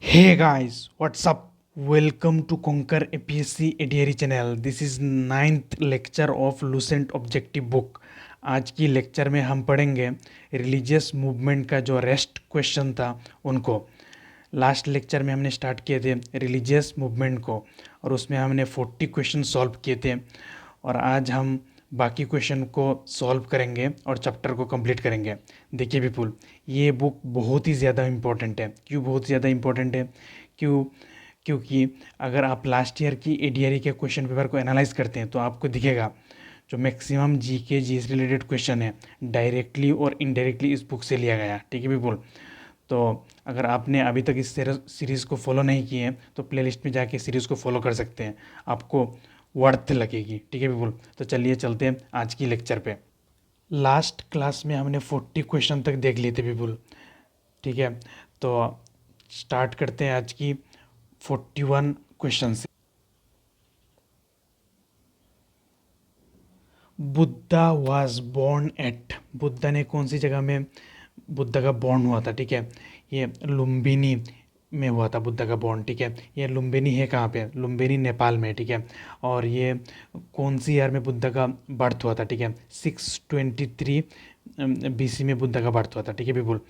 Hey guys, what's up? Welcome to Conquer APSC ADRE channel. This is ninth lecture of Lucent Objective Book. आज की lecture में हम पढ़ेंगे religious movement का जो रेस्ट क्वेश्चन था उनको। लास्ट लेक्चर में हमने स्टार्ट किए थे रिलीजियस मूवमेंट को और उसमें हमने 40 क्वेश्चन सॉल्व किए थे और आज हम बाकी क्वेश्चन को सॉल्व करेंगे और चैप्टर को कंप्लीट करेंगे। देखिए विपुल, ये बुक बहुत ही ज़्यादा इम्पोर्टेंट है। क्यों बहुत ज़्यादा इम्पोर्टेंट है? क्योंकि अगर आप लास्ट ईयर की एडीआरई के क्वेश्चन पेपर को एनालाइज करते हैं तो आपको दिखेगा जो मैक्सिमम जीके जी से रिलेटेड क्वेश्चन है डायरेक्टली और इनडायरेक्टली इस बुक से लिया गया। ठीक है विपुल, तो अगर आपने अभी तक इस सीरीज़ को फॉलो नहीं किए हैं तो प्लेलिस्ट में जाके सीरीज़ को फॉलो कर सकते हैं, आपको वर्थ लगेगी। ठीक है विपुल, तो चलिए चलते हैं आज की लेक्चर पे। लास्ट क्लास में हमने 40 क्वेश्चन तक देख लिए थे विपुल। ठीक है, तो स्टार्ट करते हैं आज की 41 क्वेश्चन से। Buddha was born at, Buddha ने कौन सी जगह में बुद्धा का बॉर्न हुआ था? ठीक है, ये लुम्बिनी में हुआ था बुद्धा का बॉर्न। ठीक है, ये लुम्बिनी है कहाँ पे? लुम्बिनी नेपाल में। ठीक है, और ये कौन सी ईयर में बुद्धा का बर्थ हुआ था? ठीक है, 623 BC में बुद्धा का बर्थ हुआ था। ठीक है विपुल,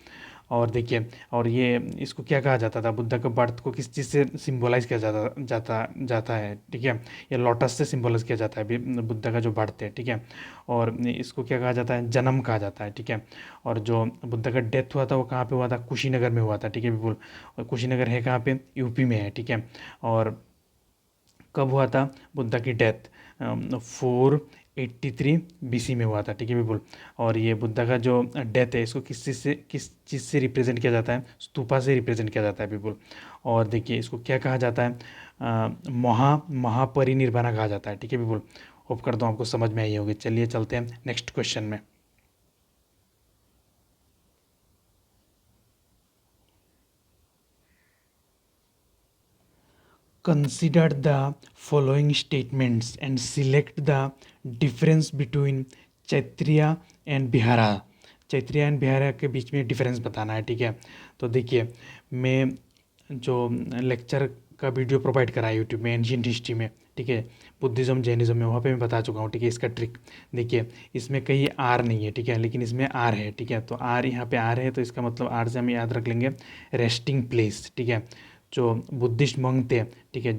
और देखिए, और ये इसको क्या कहा जाता था? बुद्धा का बर्थ को किस चीज़ से सिंबलाइज किया जाता जाता जाता है? ठीक है, ये लोटस से सिंबलाइज किया जाता है बुद्धा का जो बर्थ है। ठीक है, और इसको क्या कहा जाता है? जन्म कहा जाता है। ठीक है, और जो बुद्धा का डेथ हुआ था वो कहाँ पे हुआ था? कुशीनगर में हुआ था। ठीक है विपुल, और कुशीनगर है कहाँ पे? यूपी में है। ठीक है, और कब हुआ था बुद्धा की डेथ? 483 BC में हुआ था। ठीक है विपुल, और ये बुद्धा का जो डेथ है इसको किस चीज़ से रिप्रेजेंट किया जाता है? स्तूपा से रिप्रेजेंट किया जाता है विपुल। और देखिए इसको क्या कहा जाता है? महापरिनिर्वाणा कहा जाता है। ठीक है विपुल, होप करता हूँ आपको समझ में आई होगी। चलिए चलते हैं नेक्स्ट क्वेश्चन में। Consider the following statements and select the difference between chaitya and vihara. Chaitya and vihara के बीच में डिफरेंस बताना है। ठीक है, तो देखिए, मैं जो लेक्चर का वीडियो प्रोवाइड करा है यूट्यूब में एंशियंट हिस्ट्री में, ठीक है, बुद्धिज़्म जैनिज़्म में, वहाँ पे मैं बता चुका हूँ। ठीक है, इसका ट्रिक देखिए, इसमें कहीं आर नहीं है। ठीक है, लेकिन इसमें आर है। ठीक है, तो आर यहाँ पे आर है तो इसका मतलब आर से हम याद रख लेंगे रेस्टिंग प्लेस। ठीक है, जो बुद्धिस्ट मंक थे, ठीक है,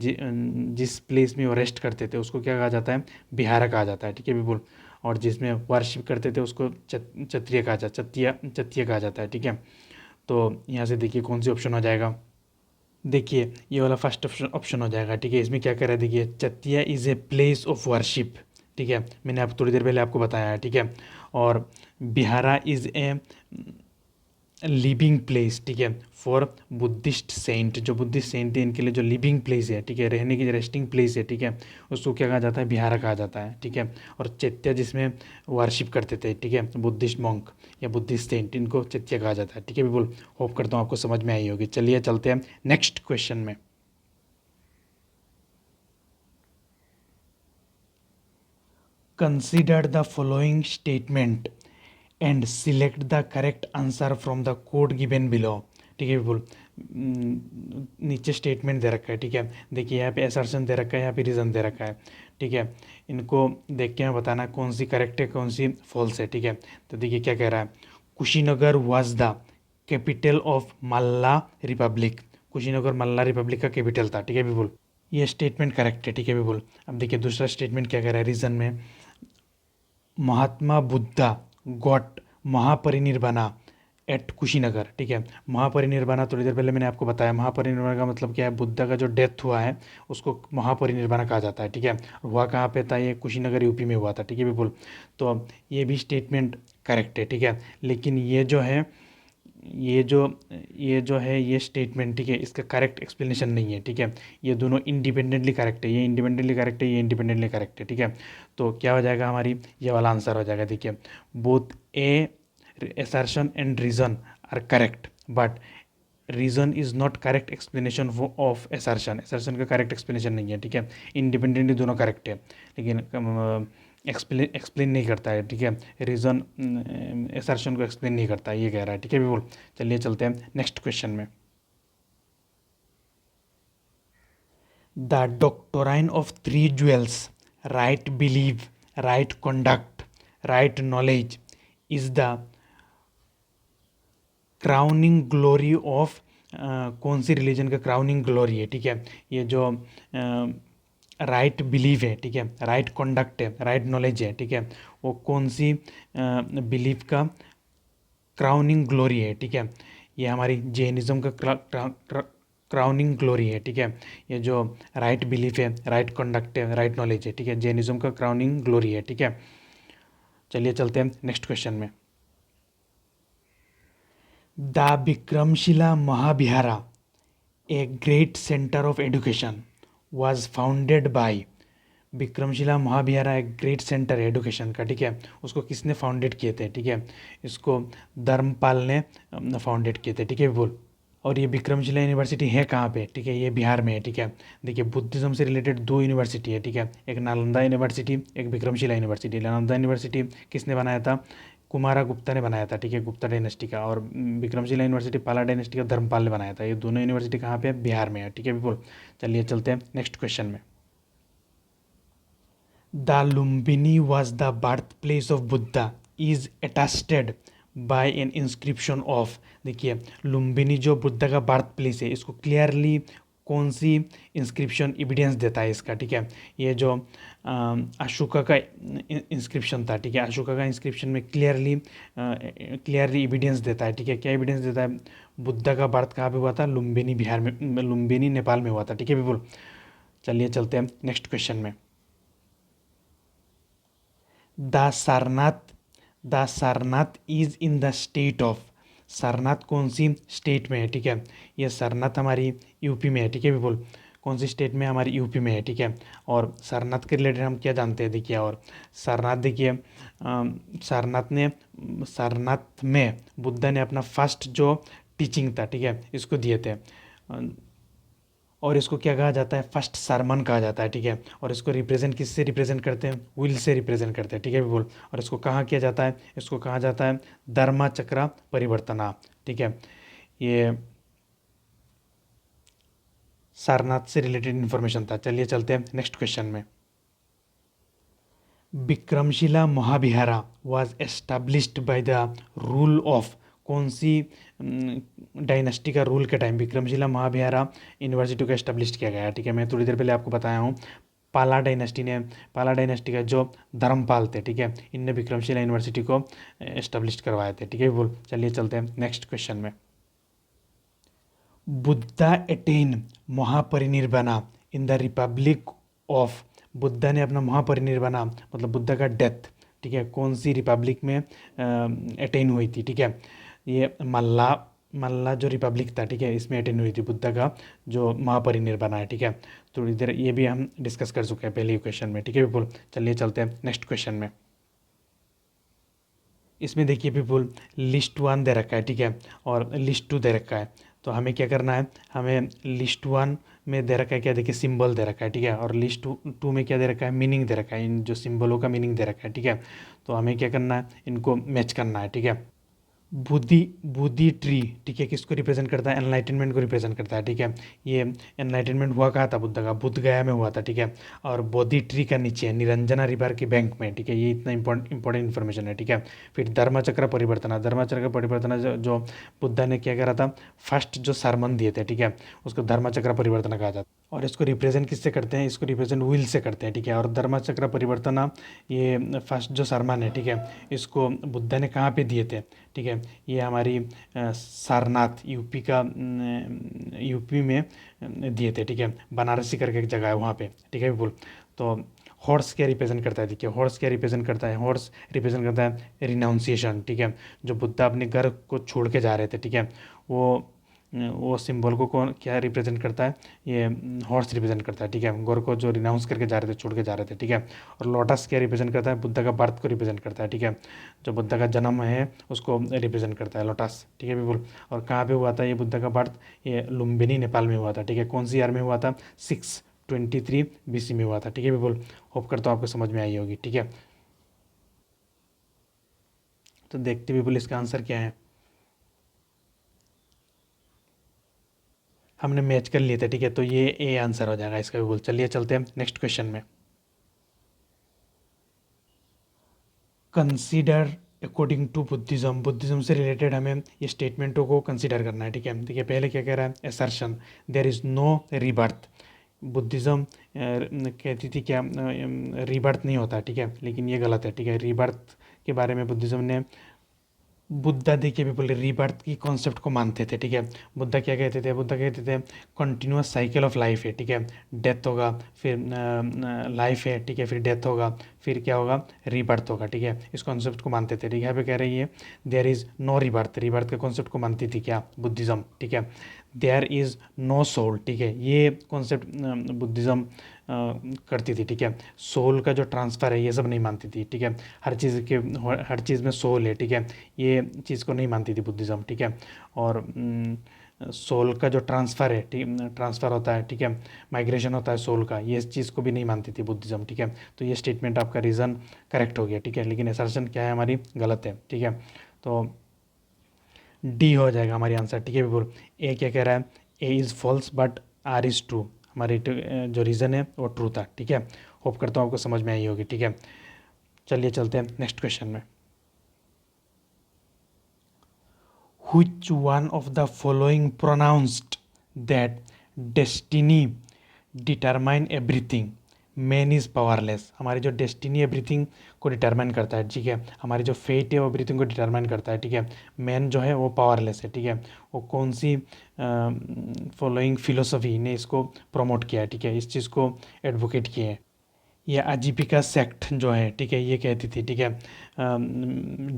जिस प्लेस में वो रेस्ट करते थे उसको क्या कहा जाता है? बिहारा कहा जाता है। ठीक है बिल्कुल, और जिसमें वर्शिप करते थे उसको क्षत्रिय कहा जाता, चत्य कहा जाता है। ठीक है, तो यहाँ से देखिए कौन सी ऑप्शन हो जाएगा? देखिए ये वाला फर्स्ट ऑप्शन हो जाएगा। ठीक है, इसमें क्या कर रहा है? देखिए, chaitya is a place of worship. ठीक है, मैंने आप थोड़ी देर पहले आपको बताया है। ठीक है, और बिहारा इज़ ए लिविंग प्लेस। ठीक है, फॉर बुद्धिस्ट सेंट, जो बुद्धिस्ट सेंट है इनके लिए जो लिविंग प्लेस है, ठीक है, रहने की रेस्टिंग प्लेस है, ठीक है, उसको क्या कहा जाता है? बिहारा कहा जाता है। ठीक है, और चैत्य जिसमें वर्शिप करते थे, ठीक है, बुद्धिस्ट मॉन्क या बुद्धिस्ट सेंट, इनको चैत्य कहा जाता है। ठीक है बिल्कुल, होप करता हूँ आपको समझ में आई होगी। चलिए चलते हैं नेक्स्ट क्वेश्चन में। Consider the following statement and select the correct answer from the code given below. ठीक है बिल्कुल, नीचे स्टेटमेंट दे रखा है। ठीक है, देखिए यहाँ पे असर्शन दे रखा है, यहाँ पे रीज़न दे रखा है। ठीक है, इनको देख के हमें बताना कौन सी करेक्ट है कौन सी फॉल्स है। ठीक है, तो देखिए क्या कह रहा है? Kushinagar was the capital of Malla Republic. Kushinagar Malla Republic का कैपिटल था। ठीक है बिल्कुल, ये स्टेटमेंट करेक्ट है। ठीक है बिल्कुल, अब देखिए दूसरा स्टेटमेंट क्या कह रहा है रीज़न में? महात्मा बुद्धा गॉट महापरिनिर्वाणा एट कुशीनगर। ठीक है, महापरिनिर्वाणा थोड़ी देर पहले मैंने आपको बताया, महापरिनिर्वाणा का मतलब क्या है? बुद्धा का जो डेथ हुआ है उसको महापरिनिर्वाणा कहा जाता है। ठीक है, हुआ कहाँ पे था? ये कुशीनगर यूपी में हुआ था। ठीक है बिल्कुल, तो अब ये भी स्टेटमेंट करेक्ट है। ठीक है, लेकिन ये जो ये जो है ये स्टेटमेंट, ठीक है, इसका करेक्ट एक्सप्लेनेशन नहीं है। ठीक है, ये दोनों इंडिपेंडेंटली करेक्ट है, ये इंडिपेंडेंटली करेक्ट है, ये इंडिपेंडेंटली करेक्ट है। ठीक है, तो क्या हो जाएगा? हमारी ये वाला आंसर हो जाएगा। देखिए, both A assertion and reason are correct but reason is not correct explanation of assertion। assertion का करेक्ट एक्सप्लेनेशन नहीं है। ठीक है, इंडिपेंडेंटली दोनों करेक्ट है लेकिन एक्सप्लेन नहीं करता है। ठीक है, रीज़न assertion को एक्सप्लेन नहीं करता है, ये कह रहा है। ठीक है बिल्कुल, चलिए चलते हैं नेक्स्ट क्वेश्चन में। The doctrine of three jewels, right believe, right conduct, right knowledge is the crowning glory of, कौन सी रिलीजन का क्राउनिंग ग्लोरी है, ठीक है। ये जो राइट बिलीव है, ठीक है, राइट कंडक्ट है, राइट नॉलेज है, ठीक है, वो कौन सी बिलीव का क्राउनिंग ग्लोरी है, ठीक है। ये हमारी जैनिज्म का क्राउनिंग ग्लोरी है, ठीक है। ये जो राइट बिलीफ है, राइट कंडक्ट है, राइट नॉलेज है, ठीक है, जैनिज्म का क्राउनिंग ग्लोरी है, ठीक है। चलिए चलते हैं नेक्स्ट क्वेश्चन में। The Vikramshila Mahavihara, a great centre of education, was founded by, Vikramshila Mahavihara एक ग्रेट सेंटर है एजुकेशन का, ठीक है, उसको किसने फाउंडेड किए थे, ठीक है, इसको धर्मपाल ने फाउंडेड किए थे, ठीक है बोल। और ये विक्रमशिला यूनिवर्सिटी है कहाँ पे, ठीक है, ये बिहार में है, ठीक है। देखिए बुद्धिज्म से रिलेटेड दो यूनिवर्सिटी है, ठीक है, एक नालंदा यूनिवर्सिटी, एक विक्रमशिला यूनिवर्सिटी। नालंदा यूनिवर्सिटी किसने बनाया था, कुमारा गुप्ता ने बनाया था, ठीक है, गुप्ता डायनेस्टी का। और विक्रमशिला यूनिवर्सिटी पाला डायनेस्टी का धर्मपाल ने बनाया था। ये दोनों यूनिवर्सिटी कहाँ पे है, बिहार में है, ठीक है बोल। चलिए चलते हैं नेक्स्ट क्वेश्चन में। The Lumbini was the birthplace of Buddha is attested by an inscription of, देखिए लुम्बिनी जो बुद्धा का बर्थ प्लेस है, इसको क्लियरली कौन सी इंस्क्रिप्शन एविडेंस देता है इसका, ठीक है। ये जो अशोका का इंस्क्रिप्शन था, ठीक है, अशोका का इंस्क्रिप्शन में क्लियरली एविडेंस देता है, ठीक है। क्या एविडेंस देता है, बुद्धा का बर्थ कहाँ पे हुआ था, लुम्बिनी बिहार में, लुम्बिनी नेपाल में हुआ था, ठीक है बिल्कुल। चलिए चलते हैं नेक्स्ट क्वेश्चन में। The Sarnath, the Sarnath is in the state of, Sarnath कौन सी स्टेट में है, ठीक है। ये सारनाथ हमारी यूपी में है, ठीक है बिल्कुल। कौन सी स्टेट में, हमारी यूपी में है, ठीक है। और सारनाथ के रिलेटेड हम क्या जानते हैं, देखिए, और सारनाथ देखिए, सारनाथ में बुद्धा ने अपना फर्स्ट जो टीचिंग था, ठीक है, इसको दिए थे। और इसको क्या कहा जाता है, फर्स्ट सरमन कहा जाता है, ठीक है। और इसको रिप्रेजेंट किससे रिप्रेजेंट करते हैं, विल से रिप्रेजेंट करते हैं, ठीक है बोल। और इसको कहाँ किया जाता है, इसको कहा जाता है धर्मा चक्र परिवर्तना, ठीक है। ये सारनाथ से रिलेटेड इन्फॉर्मेशन था। चलिए चलते हैं नेक्स्ट क्वेश्चन में। Vikramshila Mahavihara was established by the rule of, कौन सी डायनेस्टी का रूल के टाइम विक्रमशिला महाविहारा यूनिवर्सिटी को एस्टेब्लिश किया गया, ठीक है। मैं थोड़ी देर पहले आपको बताया हूँ, पाला डायनेस्टी ने, पाला डायनेस्टी का जो धर्मपाल थे, ठीक है, इनने विक्रमशिला यूनिवर्सिटी को एस्टेब्लिश करवाए थे, ठीक है बोल। चलिए चलते हैं नेक्स्ट क्वेश्चन में। Buddha attain Mahaparinirvana in the Republic of, Buddha ने अपना महापरिनिर्वाणा मतलब बुद्धा का डेथ, ठीक है, कौन सी रिपब्लिक में अटेन हुई थी, ठीक है। ये मल्ला, मल्ला जो रिपब्लिक था, ठीक है, इसमें अटेन हुई थी बुद्धा का जो महापरिनिर्वाण है, ठीक है। थोड़ी देर ये भी हम डिस्कस कर चुके हैं पहले क्वेश्चन में, ठीक है पीपुल। चलिए चलते हैं नेक्स्ट क्वेश्चन में। इसमें देखिए पीपुल, लिस्ट वन दे रखा है, ठीक है, और लिस्ट टू दे रखा है। तो हमें क्या करना है, हमें लिस्ट वन में दे रखा है क्या, देखिए सिंबल दे रखा है, ठीक है, और लिस्ट टू में क्या दे रखा है, मीनिंग दे रखा है, इन जो सिंबलों का मीनिंग दे रखा है, ठीक है। तो हमें क्या करना है, इनको मैच करना है, ठीक है। बुद्धि, बुद्धि ट्री, ठीक है, किसको रिप्रेजेंट करता है, एनलाइटनमेंट को रिप्रेजेंट करता है, ठीक है। ये एनलाइटनमेंट हुआ कहाँ था बुद्ध का, बुद्ध गया में हुआ था, ठीक है। और बोधि ट्री का नीचे है निरंजना रिवर के बैंक में, ठीक है। ये इतना इंपॉर्टेंट इन्फॉर्मेशन है, ठीक है। फिर धर्मचक्र परिवर्तन, धर्मचक्र परिवर्तन जो बुद्धा ने क्या करा था, फर्स्ट जो सरमन दिए थे, ठीक है, उसको धर्मचक्र परिवर्तन कहा जाता है। और इसको रिप्रेजेंट किससे करते हैं, इसको रिप्रेजेंट विल से करते हैं, ठीक है। और धर्मचक्र परिवर्तन ये फर्स्ट जो सरमन है, ठीक है, इसको बुद्धा ने कहाँ पे दिए थे, ठीक है। ये हमारी सारनाथ यूपी का, यूपी में दिए थे, ठीक है, बनारसी करके एक जगह है वहाँ पे, ठीक है बिल्कुल। तो हॉर्स क्या रिप्रेजेंट करता है, देखिए हॉर्स क्या रिप्रेजेंट करता है, हॉर्स रिप्रेजेंट करता है रिनाउंसिएशन, ठीक है। जो बुद्धा अपने घर को छोड़ के जा रहे थे, ठीक है, वो सिंबल को कौन क्या रिप्रेजेंट करता है, ये हॉर्स रिप्रेजेंट करता है, ठीक है। गौर को जो रिनाउंस करके जा रहे थे, छोड़ के जा रहे थे, ठीक है। और लोटस क्या रिप्रेजेंट करता है, बुद्धा का बर्थ को रिप्रेजेंट करता है, ठीक है। जो बुद्धा का जन्म है उसको रिप्रेजेंट करता है लोटस, ठीक है बिल्कुल। और कहाँ पे हुआ था ये बुद्धा का बर्थ, ये लुम्बिनी नेपाल में हुआ था, ठीक है। कौन सी ईयर में हुआ था, 623 BC में हुआ था, ठीक है बिल्कुल। होप करता हूँ आपको समझ में आई होगी, ठीक है। तो देखते बिल्कुल इसका आंसर क्या है। हमने मैच कर लिए थे, ठीक है, तो ये ए आंसर हो जाएगा इसका बिल्कुल। चलिए चलते हैं नेक्स्ट क्वेश्चन में। Consider according to Buddhism, Buddhism से रिलेटेड हमें ये स्टेटमेंटों को कंसीडर करना है, ठीक है। देखिए पहले क्या कह रहा है, assertion there is no rebirth. Buddhism कहती थी क्या, रीबर्थ नहीं होता, ठीक है, लेकिन ये गलत है, ठीक है। रीबर्थ के बारे में बुद्धिज्म ने, बुद्धा देखिए भी बोले रीबर्थ की कॉन्सेप्ट को मानते थे, ठीक है। बुद्धा क्या कहते थे, बुद्धा कहते थे कंटिन्यूअस साइकिल ऑफ लाइफ है, ठीक है। डेथ होगा, फिर लाइफ है, ठीक है, फिर डेथ होगा, फिर क्या होगा, रीबर्थ होगा, ठीक है। इस कॉन्सेप्ट को मानते थे, ठीक है। यहाँ पे कह रही है there is no rebirth, rebirth के कॉन्सेप्ट को मानती थी क्या, बुद्धिज़्म, ठीक है। देयर इज़ नो सोल, ठीक है, ये कॉन्सेप्ट बुद्धिज़्म करती थी, ठीक है। सोल का जो ट्रांसफ़र है ये सब नहीं मानती थी, ठीक है। हर चीज़ में सोल है, ठीक है, ये चीज़ को नहीं मानती थी बुद्धिज़्म, ठीक है। और सोल का जो ट्रांसफ़र है, ठीक, ट्रांसफ़र होता है, ठीक है, माइग्रेशन होता है सोल का, ये इस चीज़ को भी नहीं मानती थी बुद्धिज़्म, ठीक है। तो ये स्टेटमेंट आपका रीज़न करेक्ट हो गया, ठीक है, लेकिन असर्शन क्या है हमारी, गलत है, ठीक है। तो डी हो जाएगा हमारी आंसर, ठीक है बिल्कुल। ए क्या कह रहा है, A is false but R is true, हमारी जो रीज़न है वो ट्रू था, ठीक है। होप करता हूँ आपको समझ में आई होगी, ठीक है। चलिए चलते हैं नेक्स्ट क्वेश्चन में। Which one of the following pronounced that destiny determine everything, man is powerless? हमारी जो डेस्टिनी एवरीथिंग को डिटरमाइन करता है, ठीक है, हमारी जो फेट है वो एवरीथिंग को डिटरमाइन करता है, ठीक है। मैन जो है वो पावरलेस है, ठीक है। वो कौन सी फॉलोइंग फिलोसफी ने इसको प्रमोट किया है, ठीक है, इस चीज़ को एडवोकेट किए हैं। ये आजीविका सेक्ट जो है, ठीक है, ये कहती थी, ठीक है,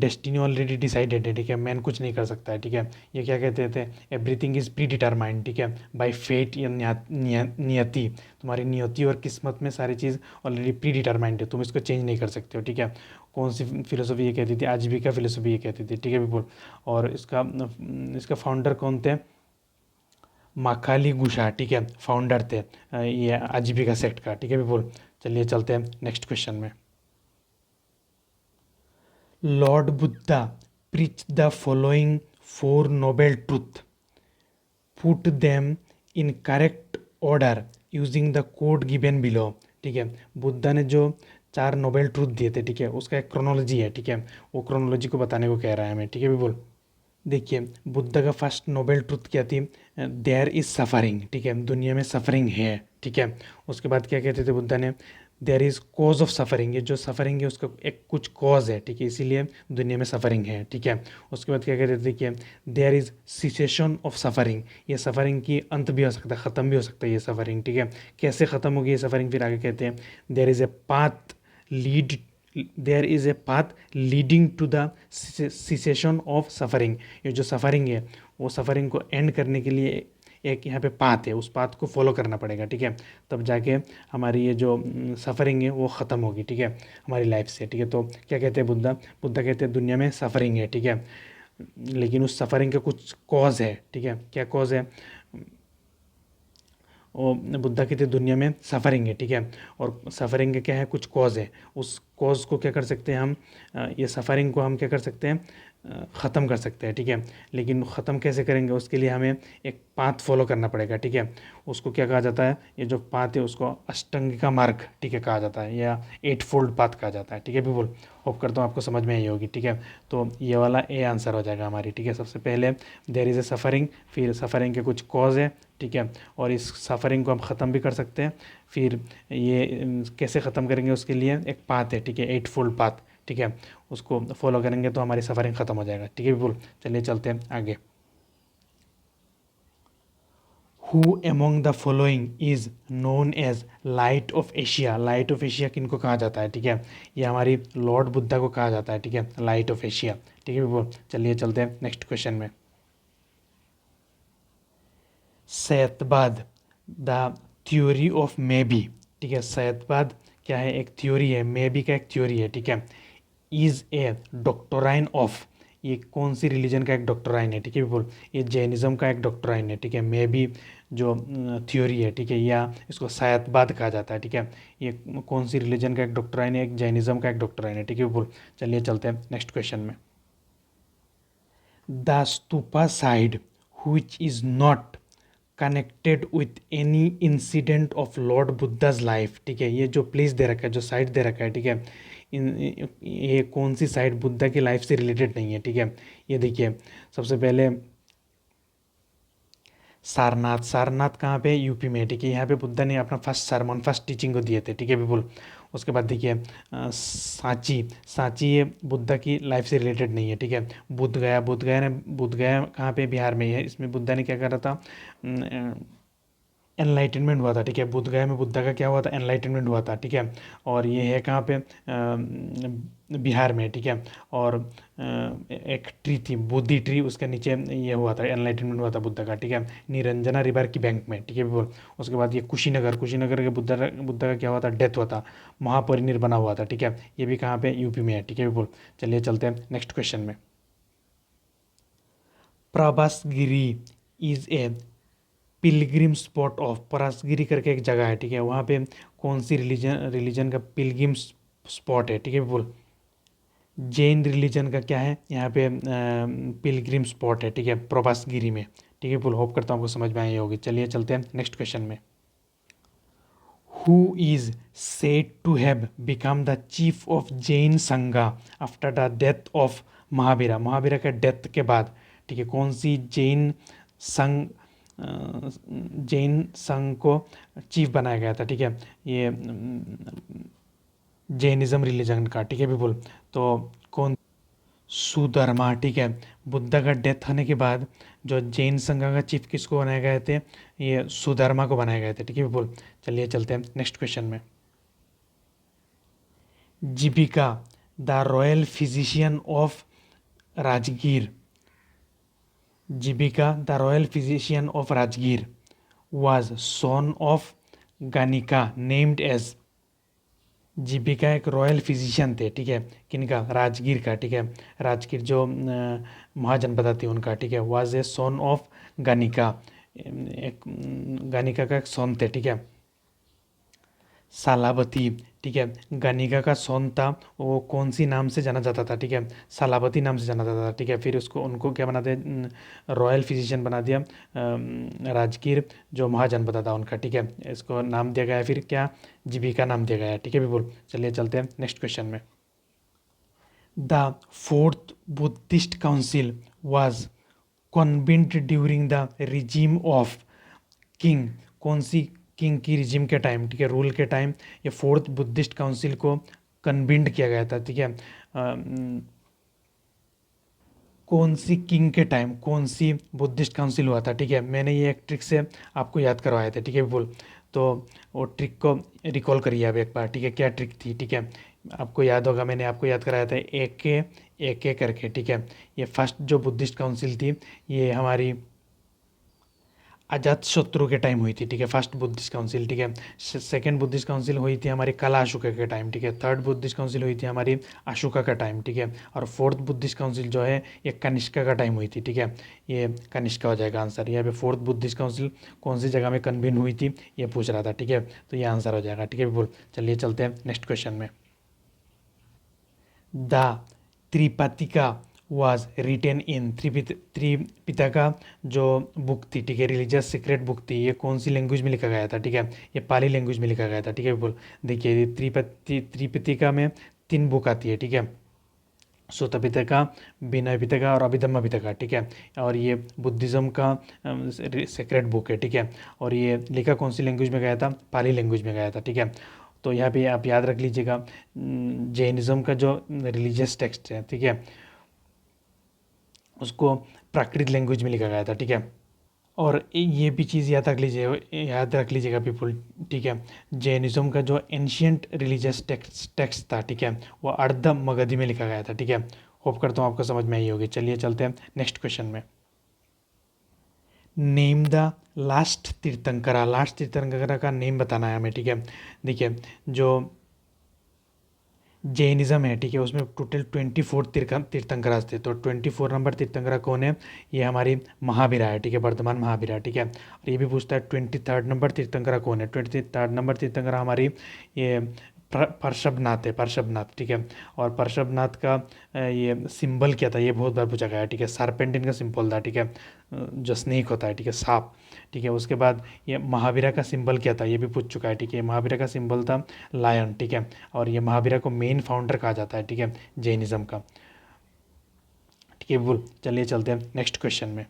डेस्टिनी ऑलरेडी डिसाइडेड है, ठीक है, मैन कुछ नहीं कर सकता है, ठीक है। ये क्या कहते थे, एवरीथिंग इज़ प्री डिटरमाइंड, ठीक है, बाय फेट या नियति, तुम्हारी नियति और किस्मत में सारी चीज़ ऑलरेडी प्री डिटरमाइंड है, तुम इसको चेंज नहीं कर सकते हो, ठीक है। कौन सी फिलोसफी ये कहती थी, आजीविका फिलोसफी ये कहती थी, ठीक है बिल्कुल। और इसका फाउंडर कौन थे, माखाली गुशा, ठीक है, फाउंडर थे ये आजीविका सेक्ट का, ठीक है बिल्कुल। चलिए चलते हैं नेक्स्ट क्वेश्चन में। Lord Buddha preach the following four noble truth, put them in correct order using the code given below, ठीक है। बुद्धा ने जो 4 नोबल ट्रूथ दिए थे, ठीक है, उसका एक क्रोनोलॉजी है, ठीक है, वो क्रोनोलॉजी को बताने को कह रहा है हमें, ठीक है बिल्कुल। देखिए बुद्ध का फर्स्ट नोबल ट्रूथ क्या थी, देयर इज़ सफरिंग, ठीक है, दुनिया में सफरिंग है, ठीक है। उसके बाद क्या कहते थे बुद्धा ने, there is cause of suffering, ये जो सफरिंग है उसका एक कुछ कॉज है, ठीक है, इसीलिए दुनिया में सफरिंग है, ठीक है। उसके बाद क्या कहते थे कि there is cessation of suffering, ये सफरिंग की अंत भी हो सकता है, ख़त्म भी हो सकता है ये सफरिंग, ठीक है। कैसे ख़त्म होगी ये सफरिंग, फिर आगे कहते हैं there is a path lead, there is a path leading to the cessation of suffering, ये जो सफरिंग है वो सफरिंग को एंड करने के लिए एक यहाँ पे पाथ है, उस पाथ को फॉलो करना पड़ेगा, ठीक है, तब जाके हमारी ये जो सफरिंग है वो ख़त्म होगी, ठीक है, हमारी लाइफ से, ठीक है। तो क्या कहते हैं बुद्धा, बुद्धा कहते हैं दुनिया में सफरिंग है, ठीक है, लेकिन उस सफरिंग का कुछ कॉज है, ठीक है, क्या कॉज है, और बुद्धा कहते हैं दुनिया में सफरिंग है, ठीक है, और सफरिंग का क्या है, कुछ कॉज है, उस कॉज को क्या कर सकते हैं हम, ये सफरिंग को हम क्या कर सकते हैं, ख़त्म कर सकते हैं, ठीक है। लेकिन ख़त्म कैसे करेंगे, उसके लिए हमें एक पाथ फॉलो करना पड़ेगा, ठीक है। उसको क्या कहा जाता है, ये जो पाथ है उसको अष्टांगिका मार्ग, ठीक है, कहा जाता है, या 8 फोल्ड पाथ कहा जाता है, ठीक है बिल्कुल। होप करता हूँ आपको समझ में आई होगी, ठीक है। तो ये वाला ए आंसर हो जाएगा हमारी, ठीक है। सबसे पहले देयर इज़ ए सफरिंग, फिर सफरिंग के कुछ कॉज है, ठीक है, और इस सफरिंग को हम ख़त्म भी कर सकते हैं, फिर ये कैसे ख़त्म करेंगे उसके लिए एक पाथ है, ठीक है, 8 फोल्ड पाथ, ठीक है, उसको फॉलो करेंगे तो हमारी सफरिंग ख़त्म हो जाएगा, ठीक है बिल्कुल। चलिए चलते हैं आगे। Who among the following is known as light of Asia, light of Asia किनको कहा जाता है, ठीक है, ये हमारी लॉर्ड बुद्धा को कहा जाता है, ठीक है, लाइट ऑफ एशिया, ठीक है बिल्कुल। चलिए चलते हैं नेक्स्ट क्वेश्चन में। Syadvada the theory of may be, ठीक है, सैयदबाद क्या है, एक थ्योरी है, मे बी का एक थ्योरी है, ठीक है। इज़ ए डॉक्टराइन ऑफ, ये कौन सी रिलीजन का एक डॉक्टराइन है, ठीक है बिल्कुल, ये जैनिज़्म का एक डॉक्टराइन है, ठीक है, मे बी जो थ्योरी है, ठीक है, या इसको सैयदबाद कहा जाता है, ठीक है। ये कौन सी रिलीजन का एक डॉक्टराइन है, एक जैनिज़्म का एक डॉक्टराइन है, ठीक है बिल्कुल। चलिए चलते हैं नेक्स्ट क्वेश्चन में। The stupa side which is not connected with any incident of Lord Buddha's life, ठीक है। ये जो प्लेस दे रखा है, जो साइट दे रखा है, ठीक है, ये कौन सी साइट बुद्धा की लाइफ से रिलेटेड नहीं है, ठीक है। ये देखिए, सबसे पहले सारनाथ, सारनाथ कहाँ पे, यूपी में, ठीक है। यहाँ पे बुद्धा ने अपना फर्स्ट सरमन, फर्स्ट टीचिंग को दिए थे, ठीक है बिल्कुल। उसके बाद देखिए सांची, सांची ये बुद्धा की लाइफ से रिलेटेड नहीं है, ठीक है। बुद्ध गया, बुद्ध गया ने, बुद्ध गया कहाँ पे, बिहार में ही है। इसमें बुद्धा ने क्या करा था, एनलाइटनमेंट हुआ था, ठीक है। बुद्ध गया में बुद्धा का क्या हुआ था, एनलाइटनमेंट हुआ था, ठीक है। और ये है कहाँ पे, बिहार में, ठीक है। और एक ट्री थी, बोधि ट्री, उसके नीचे ये हुआ था, एनलाइटनमेंट हुआ था बुद्धा का, ठीक है। निरंजना रिवर की बैंक में, ठीक है बिल्कुल। उसके बाद ये कुशीनगर, कुशीनगर के बुद्धा का क्या हुआ था, डेथ हुआ था, महापरिनिर्वाण हुआ था, ठीक है। ये भी कहाँ पे, यूपी में है, ठीक है बिल्कुल। चलिए चलते हैं नेक्स्ट क्वेश्चन में। Prabhasgiri is a pilgrim spot of, Parasgiri करके एक जगह है, ठीक है। वहाँ पे कौन सी रिलीजन का पिलग्रिम स्पॉट है, ठीक है बिल्कुल। जैन रिलीजन का क्या है यहाँ पे, पिलग्रिम स्पॉट है, ठीक है, प्रभासगिरी में, ठीक है बिल्कुल। होप करता हूँ आपको समझ में आई होगी। चलिए चलते हैं नेक्स्ट क्वेश्चन में। Who is said to have become the chief of Jain sangha after the death of Mahavira, Mahavira के डेथ के बाद, ठीक है। कौन सी संघ जैन संघ को चीफ बनाया गया था, ठीक है। ये जैनिज्म रिलीजन का, ठीक है बिल्कुल। तो कौन, सुधर्मा, ठीक है। बुद्धा का डेथ होने के बाद जो जैन संघ का चीफ किसको बनाए गए थे, ये सुधर्मा को बनाए गए थे, ठीक है बिल्कुल। चलिए चलते हैं नेक्स्ट क्वेश्चन में। Jivaka the royal physician of Rajgir, Jivaka the royal physician of Rajgir was son of ganika named as, जीविका एक रॉयल फिजिशियन थे, ठीक है। किनका, राजगीर का, ठीक है। राजगीर जो महाजनपद थी उनका, ठीक है। Was a son of Ganika, एक गनिका का एक सन थे, ठीक है। सालावती, ठीक है। गनिका का सन था, वो कौन सी नाम से जाना जाता था, ठीक है, सालावती नाम से जाना जाता था, ठीक है। फिर उसको उनको क्या बना दिया, रॉयल फिजिशियन बना दिया, राजगीर जो महाजनपद था उनका, ठीक है। इसको नाम दिया गया, फिर क्या, जीविका नाम दिया गया, ठीक है बिल्कुल। चलिए चलते हैं नेक्स्ट क्वेश्चन में। The fourth Buddhist council was convent during the regime of king, कौन सी किंग की रिजिम के टाइम, ठीक है, रूल के टाइम ये फोर्थ बुद्धिस्ट काउंसिल को कन्वेंट किया गया था, ठीक है। कौन सी किंग के टाइम कौन सी बुद्धिस्ट काउंसिल हुआ था, ठीक है। मैंने ये एक ट्रिक से आपको याद करवाए थे, ठीक है बिल्कुल। तो वो ट्रिक को रिकॉल करिए अब एक बार, ठीक है, क्या ट्रिक थी, ठीक है। आपको याद होगा, मैंने आपको याद कराया था एक करके, ठीक है। ये फर्स्ट जो बुद्धिस्ट काउंसिल थी, ये हमारी अजात शत्रु के टाइम हुई थी, ठीक है, फर्स्ट बुद्धिस्ट काउंसिल, ठीक है। सेकेंड बुद्धिस्ट काउंसिल हुई थी हमारी कला अशोका के टाइम, ठीक है। थर्ड बुद्धिस्ट काउंसिल हुई थी हमारी अशोका का टाइम, ठीक है। और फोर्थ बुद्धिस्ट काउंसिल जो है ये कनिष्का का टाइम हुई थी, ठीक है। ये कनिष्का हो जाएगा आंसर। यहाँ पे फोर्थ बुद्धिस्ट काउंसिल कौन सी जगह में कन्वीन हुई थी ये पूछ रहा था, ठीक है। तो ये आंसर हो जाएगा, ठीक है बिल्कुल। चलिए चलते हैं नेक्स्ट क्वेश्चन में। द त्रिपिटका वाज रिटेन इन, त्रिपिटका जो बुक थी, ठीक है, रिलीजियस सीक्रेट बुक थी, ये कौन सी लैंग्वेज में लिखा गया था, ठीक है। ये पाली लैंग्वेज में लिखा गया था, ठीक है बिल्कुल। देखिए ये त्रिपिटका में 3 बुक आती है, ठीक है। सुत्त पिटका, विनय पिटका और अभिधम्म पिटका, ठीक है। और ये बुद्धिज़्म का सीक्रेट बुक है, ठीक है। और ये लिखा कौन सी लैंग्वेज में गया था, पाली लैंग्वेज में गया था, ठीक है। तो यहाँ पे आप याद रख लीजिएगा, जैनिज़्म का जो रिलीजियस टेक्स्ट है, ठीक है, उसको प्राकृत लैंग्वेज में लिखा गया था, ठीक है। और ये भी चीज़ याद रख लीजिएगा पीपल, ठीक है। जैनिज्म का जो एंशियंट रिलीजियस टेक्स्ट था, ठीक है, वो अर्ध मगधी में लिखा गया था, ठीक है। होप करता हूँ आपको समझ में आई होगी। चलिए चलते हैं नेक्स्ट क्वेश्चन में। Name the last tirthankara, last tirthankara का नेम बताना है हमें, ठीक है। देखिए जो जैनिज़्म है, ठीक है, उसमें टोटल 24 तीर्थंकराज थे। तो 24 नंबर तीर्थंकरा कौन है, ये हमारी महावीरा है, ठीक है, वर्धमान महावीरा, ठीक है। और ये भी पूछता है 23rd नंबर तीर्थंकरा कौन है, 23rd नंबर तीर्थंकरा हमारी ये पार्श्वनाथ है, पार्श्वनाथ, ठीक है। और पार्श्वनाथ का ये सिंबल क्या था, ये बहुत बार पूछा गया है, ठीक है। सर्पेंटिन का सिंबल था, ठीक है, जो स्नेक होता है, ठीक है, सांप, ठीक है। उसके बाद ये महावीरा का सिंबल क्या था, ये भी पूछ चुका है, ठीक है। महावीरा का सिंबल था लायन, ठीक है। और ये महावीरा को मेन फाउंडर कहा जाता है, ठीक है, जैनिज्म का, ठीक है। बोल, चलिए चलते हैं नेक्स्ट क्वेश्चन में।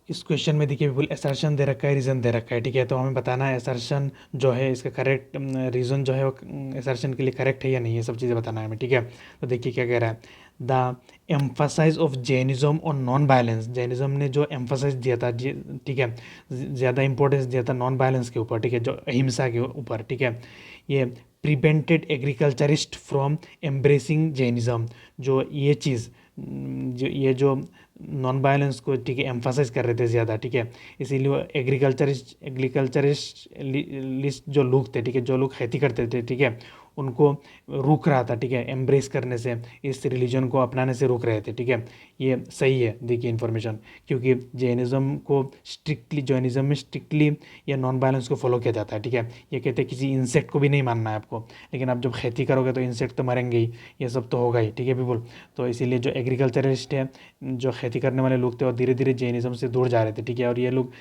इस क्वेश्चन में देखिए बिल्कुल असर्शन दे रखा है, रीज़न दे रखा है, ठीक है। तो हमें बताना है असर्शन जो है इसका करेक्ट रीज़न जो है वो असर्शन के लिए करेक्ट है या नहीं, ये सब चीज़ें बताना है हमें, ठीक है। तो देखिए क्या कह रहा है, द एम्फासाइज ऑफ जैनिज्म और नॉन वायलेंस, जैनिज्म ने जो एम्फासाइज दिया था, ठीक है, ज़्यादा इंपॉर्टेंस दिया था नॉन वायलेंस के ऊपर, ठीक है, जो अहिंसा के ऊपर, ठीक है। ये prevented agriculturist from embracing Jainism, जो ये चीज़ जो नॉन वायलेंस को, ठीक है, एम्फासाइज कर रहे थे ज़्यादा, ठीक है। इसीलिए वो एग्रीकल्चरिस्ट लिस्ट जो लोग थे, ठीक है, जो लोग खेती करते थे, ठीक है, उनको रोक रहा था, ठीक है, एम्ब्रेस करने से, इस रिलीजन को अपनाने से रोक रहे थे, ठीक है। ये सही है, देखिए इन्फॉर्मेशन, क्योंकि जैनिज़्म को स्ट्रिक्टली, जैनिज़्म में स्ट्रिक्टली या नॉन वायलेंस को फॉलो किया जाता है, ठीक है। ये कहते हैं किसी इंसेक्ट को भी नहीं मानना है आपको, लेकिन आप जब खेती करोगे तो इंसेक्ट तो मरेंगे ही, ये सब तो होगा ही, ठीक है पीपल। तो इसीलिए जो एग्रीकल्चरिस्ट है, जो खेती करने वाले लोग थे, और धीरे धीरे जैनिज़्म से दूर जा रहे थे, ठीक है। और ये लोग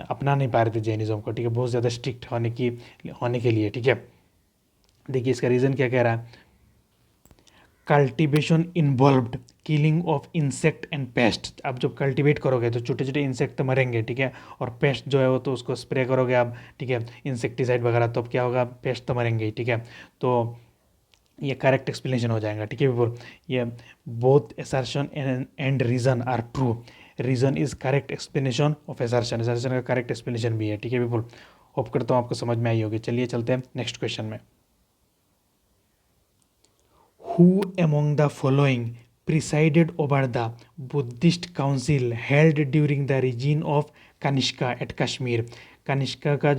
अपना नहीं पा रहे थे जैनिज़्म को, ठीक है, बहुत ज़्यादा स्ट्रिक्ट होने के लिए, ठीक है। देखिए इसका रीज़न क्या कह रहा है, cultivation involved killing of insect and paste. आप जब कल्टीवेट करोगे तो छोटे छोटे इंसेक्ट तो मरेंगे, ठीक है, और पेस्ट जो है वो तो उसको स्प्रे करोगे आप, ठीक है, इंसेक्टिसाइड वगैरह, तो अब क्या होगा, पेस्ट तो मरेंगे ही, ठीक है। तो ये करेक्ट एक्सप्लेनेशन हो जाएगा, ठीक है बिल्कुल। ये both assertion and reason are true, reason is correct explanation of assertion, assertion का करेक्ट एक्सप्लेनेशन भी है, ठीक है बिल्कुल। होप करता हूँ आपको समझ में आई होगी। चलिए चलते हैं नेक्स्ट क्वेश्चन में। Who among the following presided over the Buddhist council held during the regime of Kanishka at Kashmir? Kanishka का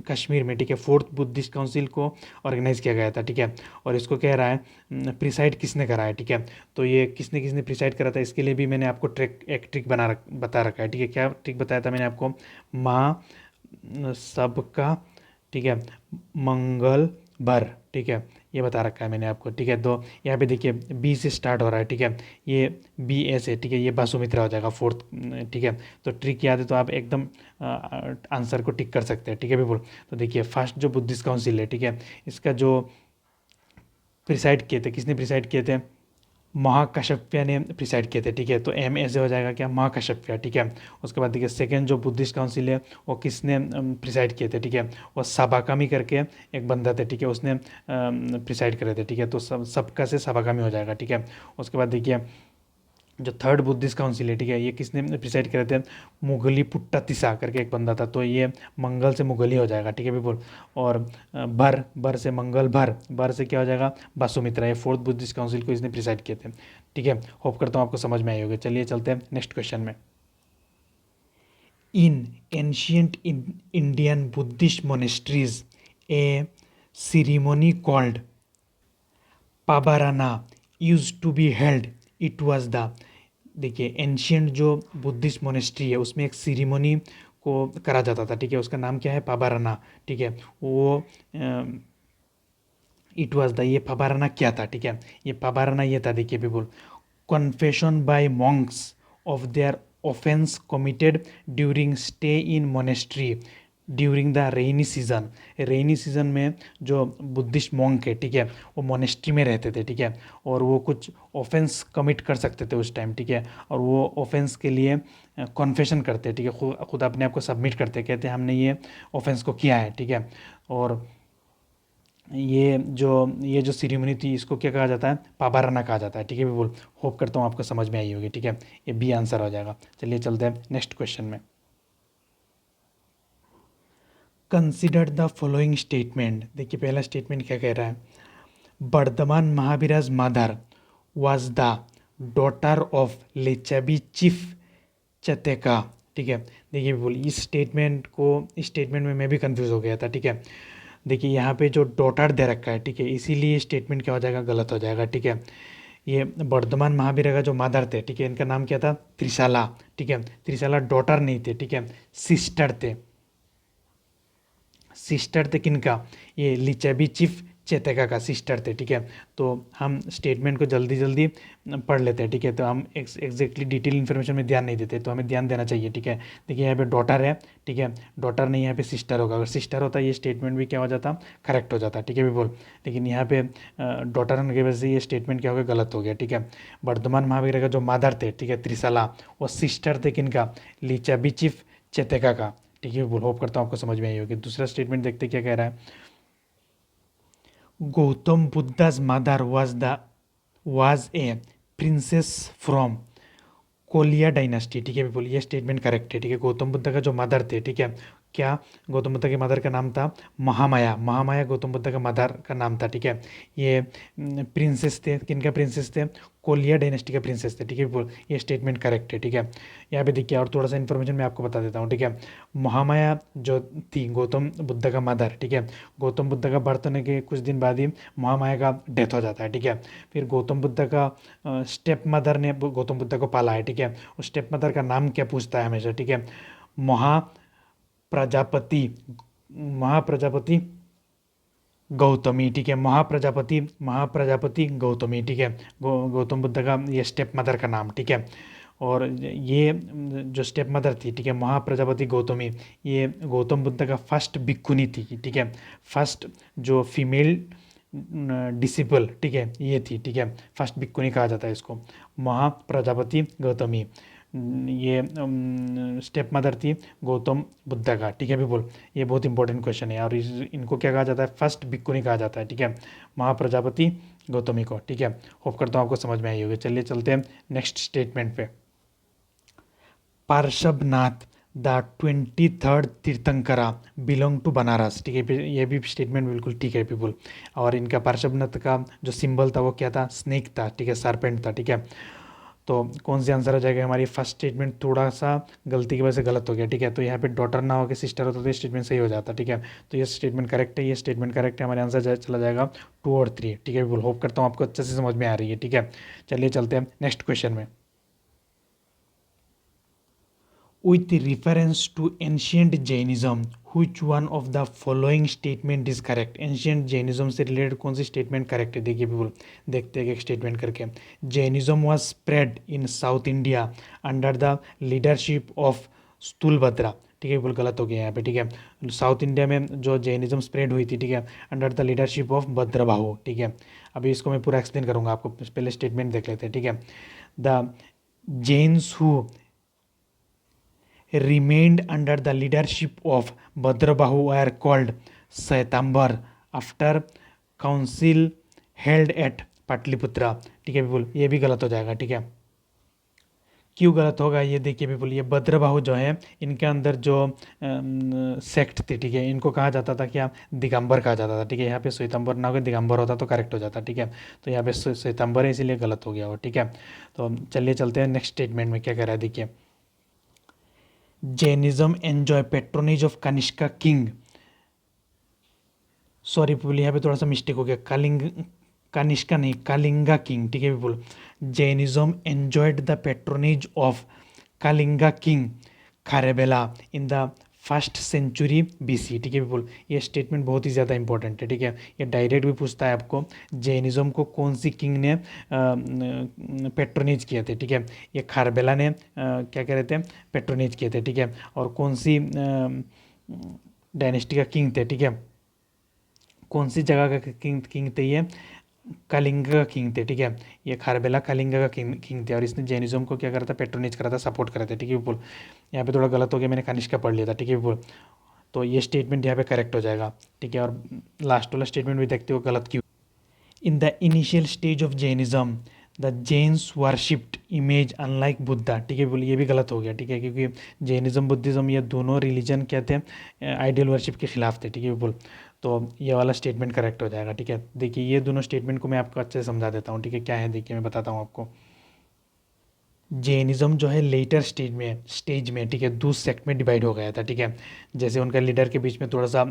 कश्मीर में, ठीक है, फोर्थ बुद्धिस्ट काउंसिल को ऑर्गेनाइज किया गया था, ठीक है। और इसको कह रहा है प्रिसाइड किसने करा है, ठीक है। तो ये किसने किसने प्रिसाइड करा था, इसके लिए भी मैंने आपको एक ट्रिक बता रखा है, ठीक है। क्या ट्रिक बताया था मैंने आपको, माँ सबका, ठीक है, मंगल भर, ठीक है, ये बता रखा है मैंने आपको, ठीक है। तो यहाँ पे देखिए बी से स्टार्ट हो रहा है, ठीक है, ये बी ए से, ठीक है, ये बासुमित्रा हो जाएगा फोर्थ, ठीक है। तो ट्रिक याद है तो आप एकदम आंसर को टिक कर सकते हैं, ठीक है बिल्कुल। तो देखिए फर्स्ट जो बुद्धिस्ट काउंसिल है, ठीक है, इसका जो प्रिसाइड किए थे, किसने प्रिसाइड किए थे, महाकश्यप्य ने प्रिसाइड किए थे, ठीक है। तो एम ऐसे हो जाएगा क्या, महाकश्यप्य, ठीक है। उसके बाद देखिए सेकंड जो बुद्धिस्ट काउंसिल है वो किसने प्रिसाइड किए थे, ठीक है, वो सबाकामी करके एक बंदा थे, ठीक है, उसने प्रिसाइड करे थे, ठीक है। तो सबका से सबाकामी हो जाएगा, ठीक है। उसके बाद देखिए जो थर्ड बुद्धिस्ट काउंसिल है, ठीक है, ये किसने प्रिसाइड करे थे, मुगली पुट्टा तिसा करके एक बंदा था, तो ये मंगल से मुगली हो जाएगा, ठीक है बिल्कुल। और भर से मंगल भर से क्या हो जाएगा, बासुमित्रा। ये फोर्थ बुद्धिस्ट काउंसिल को इसने प्रिसाइड किए थे, ठीक है। होप करता हूँ आपको समझ में आई होगी। चलिए चलते हैं नेक्स्ट क्वेश्चन में। In ancient Indian Buddhist monasteries a ceremony called Pavarana use to be held, it was the, देखिए एंशियंट जो बुद्धिस्ट मोनेस्ट्री है उसमें एक सिरीमोनी को करा जाता था, ठीक है, उसका नाम क्या है, पाबाराना, ठीक है। वो इट वाज द, ये पाबाराना क्या था, ठीक है, ये पाबाराना ये था, देखिए people, confession by monks of their offence committed during stay in monastery during the rainy season. Rainy season में जो बुद्धिस्ट मॉन्क है, ठीक है, वो मोनेस्ट्री में रहते थे, ठीक है, और वो कुछ ऑफेंस कमिट कर सकते थे उस टाइम, ठीक है, और वो ऑफेंस के लिए कॉन्फेशन करते, ठीक है, खुद अपने आप को सबमिट करते, कहते हैं हमने ये ऑफेंस को किया है, ठीक है। और ये जो सेरेमनी थी इसको क्या कहा जाता है, पाबाराना कहा जाता है, ठीक है बिल्कुल। होप करता हूँ आपको समझ में आई होगी, ठीक है, ये बी आंसर हो जाएगा। चलिए चलते हैं नेक्स्ट क्वेश्चन में। कंसिडर द फॉलोइंग स्टेटमेंट, देखिए पहला स्टेटमेंट क्या कह रहा है, Vardhaman Mahavira's mother was the daughter of Lichchhavi chief Chetaka, ठीक है। देखिए बोल, इस स्टेटमेंट में मैं भी कंफ्यूज हो गया था, ठीक है। देखिए यहाँ पे जो डॉटर दे रखा है, ठीक है, इसीलिए स्टेटमेंट क्या हो जाएगा, गलत हो जाएगा, ठीक है। ये वर्धमान महावीरा का जो मदर थे, ठीक है, इनका नाम क्या था, त्रिशाला, ठीक है। त्रिशाला डॉटर नहीं थे, ठीक है, सिस्टर थे, सिस्टर थे किनका, ये लिचाबी चिफ चेतेका का सिस्टर थे, ठीक है। तो हम स्टेटमेंट को जल्दी जल्दी पढ़ लेते हैं, ठीक है। तो हम एग्जैक्टली डिटेल इन्फॉर्मेशन में ध्यान नहीं देते, तो हमें ध्यान देना चाहिए, ठीक है। देखिए यहाँ पे डॉटर है, ठीक है, डॉटर नहीं, यहाँ पे सिस्टर होगा। अगर सिस्टर होता ये स्टेटमेंट भी क्या हो जाता, करेक्ट हो जाता, ठीक है बोल। लेकिन यहाँ पे डॉटर होने की वजह से ये स्टेटमेंट क्या हो गया, गलत हो गया, ठीक है। वर्धमान महावीर का जो मदर थे, ठीक है, त्रिशला, वो सिस्टर थे किनका, लिचाबी चिफ चेतेका का, ठीक है बोल। होप करता हूँ आपको समझ में आई होगी। दूसरा स्टेटमेंट देखते क्या कह रहा है। Gautam Buddha's mother was a princess from Koliya dynasty, ठीक है पीपल, ये स्टेटमेंट करेक्ट है, ठीक है। गौतम बुद्ध का जो मदर थे, ठीक है, क्या गौतम बुद्ध के मदर का नाम था महामाया, महामाया गौतम बुद्ध का मदर का नाम था, ठीक है। ये प्रिंसेस थे, किनका प्रिंसेस थे, कोलिया डायनेस्टी का प्रिंसेस थे, ठीक है पीपल, ये स्टेटमेंट करेक्ट है, ठीक है। यहाँ पे देखिए और थोड़ा सा इन्फॉर्मेशन मैं आपको बता देता हूँ, ठीक है। महामाया जो थी गौतम बुद्ध का मदर, ठीक है, गौतम बुद्ध का बर्थ होने के कुछ दिन बाद ही महामाया का डेथ हो जाता है, ठीक है। फिर गौतम बुद्ध का स्टेप मदर ने गौतम बुद्ध को पाला है, ठीक है। उस स्टेप मदर का नाम क्या पूछता है हमेशा, ठीक है, महाप्रजापति, महाप्रजापति गौतमी, ठीक है, महाप्रजापति, महाप्रजापति गौतमी, ठीक है। गौतम बुद्ध का ये स्टेप मदर का नाम, ठीक है। और ये जो स्टेप मदर थी, ठीक है, महाप्रजापति गौतमी, ये गौतम बुद्ध का फर्स्ट भिक्खुनी थी, ठीक है, फर्स्ट जो फीमेल डिसिपल, ठीक है, ये थी, ठीक है, फर्स्ट भिक्खुनी कहा जाता है इसको, महाप्रजापति गौतमी। ये स्टेप मदर थी गौतम बुद्ध का, ठीक है पीपल। ये बहुत इंपॉर्टेंट क्वेश्चन है और इनको क्या कहा जाता है, फर्स्ट भिक्खुनी कहा जाता है, ठीक है, महाप्रजापति गौतमी को, ठीक है। होप करता हूँ आपको समझ में आई होगी। चलिए चलते हैं नेक्स्ट स्टेटमेंट पे। Parshvanath the 23rd tirthankara belong to Banaras, ठीक है, ये भी स्टेटमेंट बिल्कुल ठीक है पीपल। और इनका पार्श्वनाथ का जो सिंबल था वो क्या था, स्नेक था, ठीक है, सरपेंट था, ठीक है। तो कौन सी आंसर हो जाएगा, हमारी फर्स्ट स्टेटमेंट थोड़ा सा गलती की वजह से गलत हो गया, ठीक है। तो यहाँ पे डॉटर ना हो के सिस्टर होता तो ये स्टेटमेंट सही हो जाता, ठीक है। तो ये स्टेटमेंट करेक्ट है, ये स्टेटमेंट करेक्ट है, हमारे आंसर चला जाएगा 2 और 3, ठीक है बिल्कुल। होप करता हूँ आपको अच्छे से समझ में आ रही है, ठीक है। चलिए चलते हैं नेक्स्ट क्वेश्चन में। With reference to ancient Jainism, which one of the following statement is correct? Ancient Jainism से रिलेटेड कौन सी स्टेटमेंट करेक्ट है, देखिए पीपल, देखते हैं एक स्टेटमेंट करके। Jainism was spread in South India under the leadership of Sthulabhadra, ठीक है बिल्कुल, गलत हो गया यहाँ पे, ठीक है। साउथ इंडिया में जो जैनिज्म स्प्रेड हुई थी, ठीक है, under the leadership of Bhadrabahu, ठीक है। अभी इसको मैं पूरा एक्सप्लेन करूँगा आपको, पहले स्टेटमेंट देख लेते हैं, ठीक है। The Jains who remained under the leadership of Bhadrabahu were called Shwetambar after council held at Pataliputra, ठीक है बिल्कुल, ये भी गलत हो जाएगा, ठीक है। क्यों गलत होगा ये देखिए बिल्कुल, ये भद्रबाहु जो है इनके अंदर जो सेक्ट थी, ठीक है, इनको कहा जाता था क्या, दिगंबर कहा जाता था, ठीक है। यहाँ पे श्वेतांबर ना हो दिगंबर होता तो करेक्ट हो जाता, ठीक है। तो यहाँ पे श्वेतांबर है इसीलिए गलत हो गया वो, ठीक है। तो चलिए चलते हैं नेक्स्ट स्टेटमेंट में क्या कह रहा है, देखिए। Jainism enjoy patronage of Kanishka king, sorry people यहाँ पे थोड़ा सा मिस्टेक हो गया, कनिष्का नहीं, कलिंगा किंग, ठीक है people. Jainism enjoyed the patronage of Kalinga king Kharavela in the first century BC, ठीक है पीपल। ये स्टेटमेंट बहुत ही ज़्यादा इंपॉर्टेंट है, ठीक है। ये डायरेक्ट भी पूछता है आपको, जैनिज्म को कौन सी किंग ने पेट्रोनेज किए थे, ठीक है। ये खारबेला ने क्या कह रहे थे, पेट्रोनेज किए थे, ठीक है। और कौन सी डायनेस्टी का किंग थे, ठीक है, कौन सी जगह का किंग थे, ये कलिंग का किंग थे, ठीक है। ये खारबेला कलिंग का किंग थे और इसने जैनिज्म को क्या करा था, पेट्रोनेज करा था, सपोर्ट करा था, ठीक है पीपल। यहाँ पे थोड़ा गलत हो गया, मैंने कनिष्का पढ़ लिया था, ठीक है पीपल। तो ये स्टेटमेंट यहाँ पे करेक्ट हो जाएगा, ठीक है। और लास्ट वाला स्टेटमेंट भी देखते हो गलत क्यों। In the initial stage of Jainism the Jains worshipped image unlike Buddha, ठीक है बोलिए, ये भी गलत हो गया, ठीक है, क्योंकि जैनिज्म बुद्धिज्म ये दोनों रिलीजन क्या थे, आइडियल वर्शिप के खिलाफ थे, ठीक है बोल। तो ये वाला स्टेटमेंट करेक्ट हो जाएगा, ठीक है। देखिए ये दोनों स्टेटमेंट को मैं आपको अच्छे से समझा देता हूँ, ठीक है, क्या है देखिए मैं बताता हूँ आपको। जैनिज्म जो है लेटर स्टेज में, ठीक है, 2 सेक्ट में डिवाइड हो गया था, ठीक है। जैसे उनका लीडर के बीच में थोड़ा सा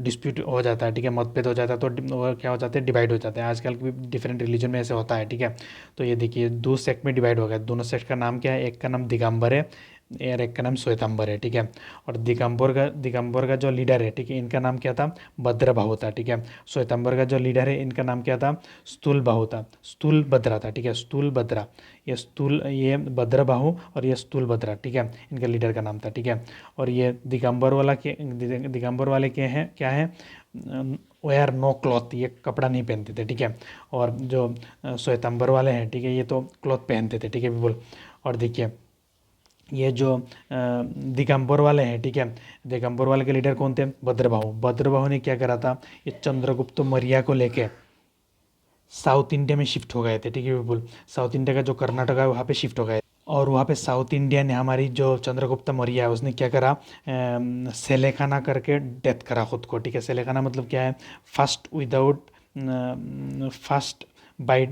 डिस्प्यूट हो जाता है, ठीक है, मतभेद हो जाता है, तो वो क्या हो जाते हैं, डिवाइड हो जाते हैं। आजकल भी डिफरेंट रिलीजन में ऐसे होता है, ठीक है। तो ये देखिए 2 सेक्ट में डिवाइड हो गया, दोनों सेक्ट का नाम क्या है, एक का नाम दिगंबर है, और एक का नाम श्वेतांबर है, ठीक है। और दिगंबर का जो लीडर है, ठीक है, इनका नाम क्या था, भद्रबाहु था, ठीक है। श्वेतांबर का जो लीडर है, इनका नाम क्या था, स्थूलबाहु था, स्थूलभद्रा था, ठीक है, स्थूलभद्रा। ये भद्रबाहु और ये स्थूलभद्रा, ठीक है, इनका लीडर का नाम था, ठीक है। और ये दिगंबर वाले क्या है, वेयर नो क्लॉथ, ये कपड़ा नहीं पहनते थे, ठीक है। और जो श्वेतांबर वाले हैं, ठीक है, ये तो क्लॉथ पहनते थे, ठीक है बिल्कुल। और देखिए ये जो दिगंबर वाले हैं, ठीक है, दिगंबर वाले के लीडर कौन थे, भद्रबाहु ने क्या करा था, ये चंद्रगुप्त मौर्य को लेके साउथ इंडिया में शिफ्ट हो गए थे, ठीक है बिल्कुल। साउथ इंडिया का जो कर्नाटक है वहाँ पे शिफ्ट हो गए। और वहाँ पे साउथ इंडिया ने हमारी जो चंद्रगुप्त मौर्य है उसने क्या करा, सेलेखाना करके डेथ करा खुद को, ठीक है। सेलेखाना मतलब क्या है, fast without fast by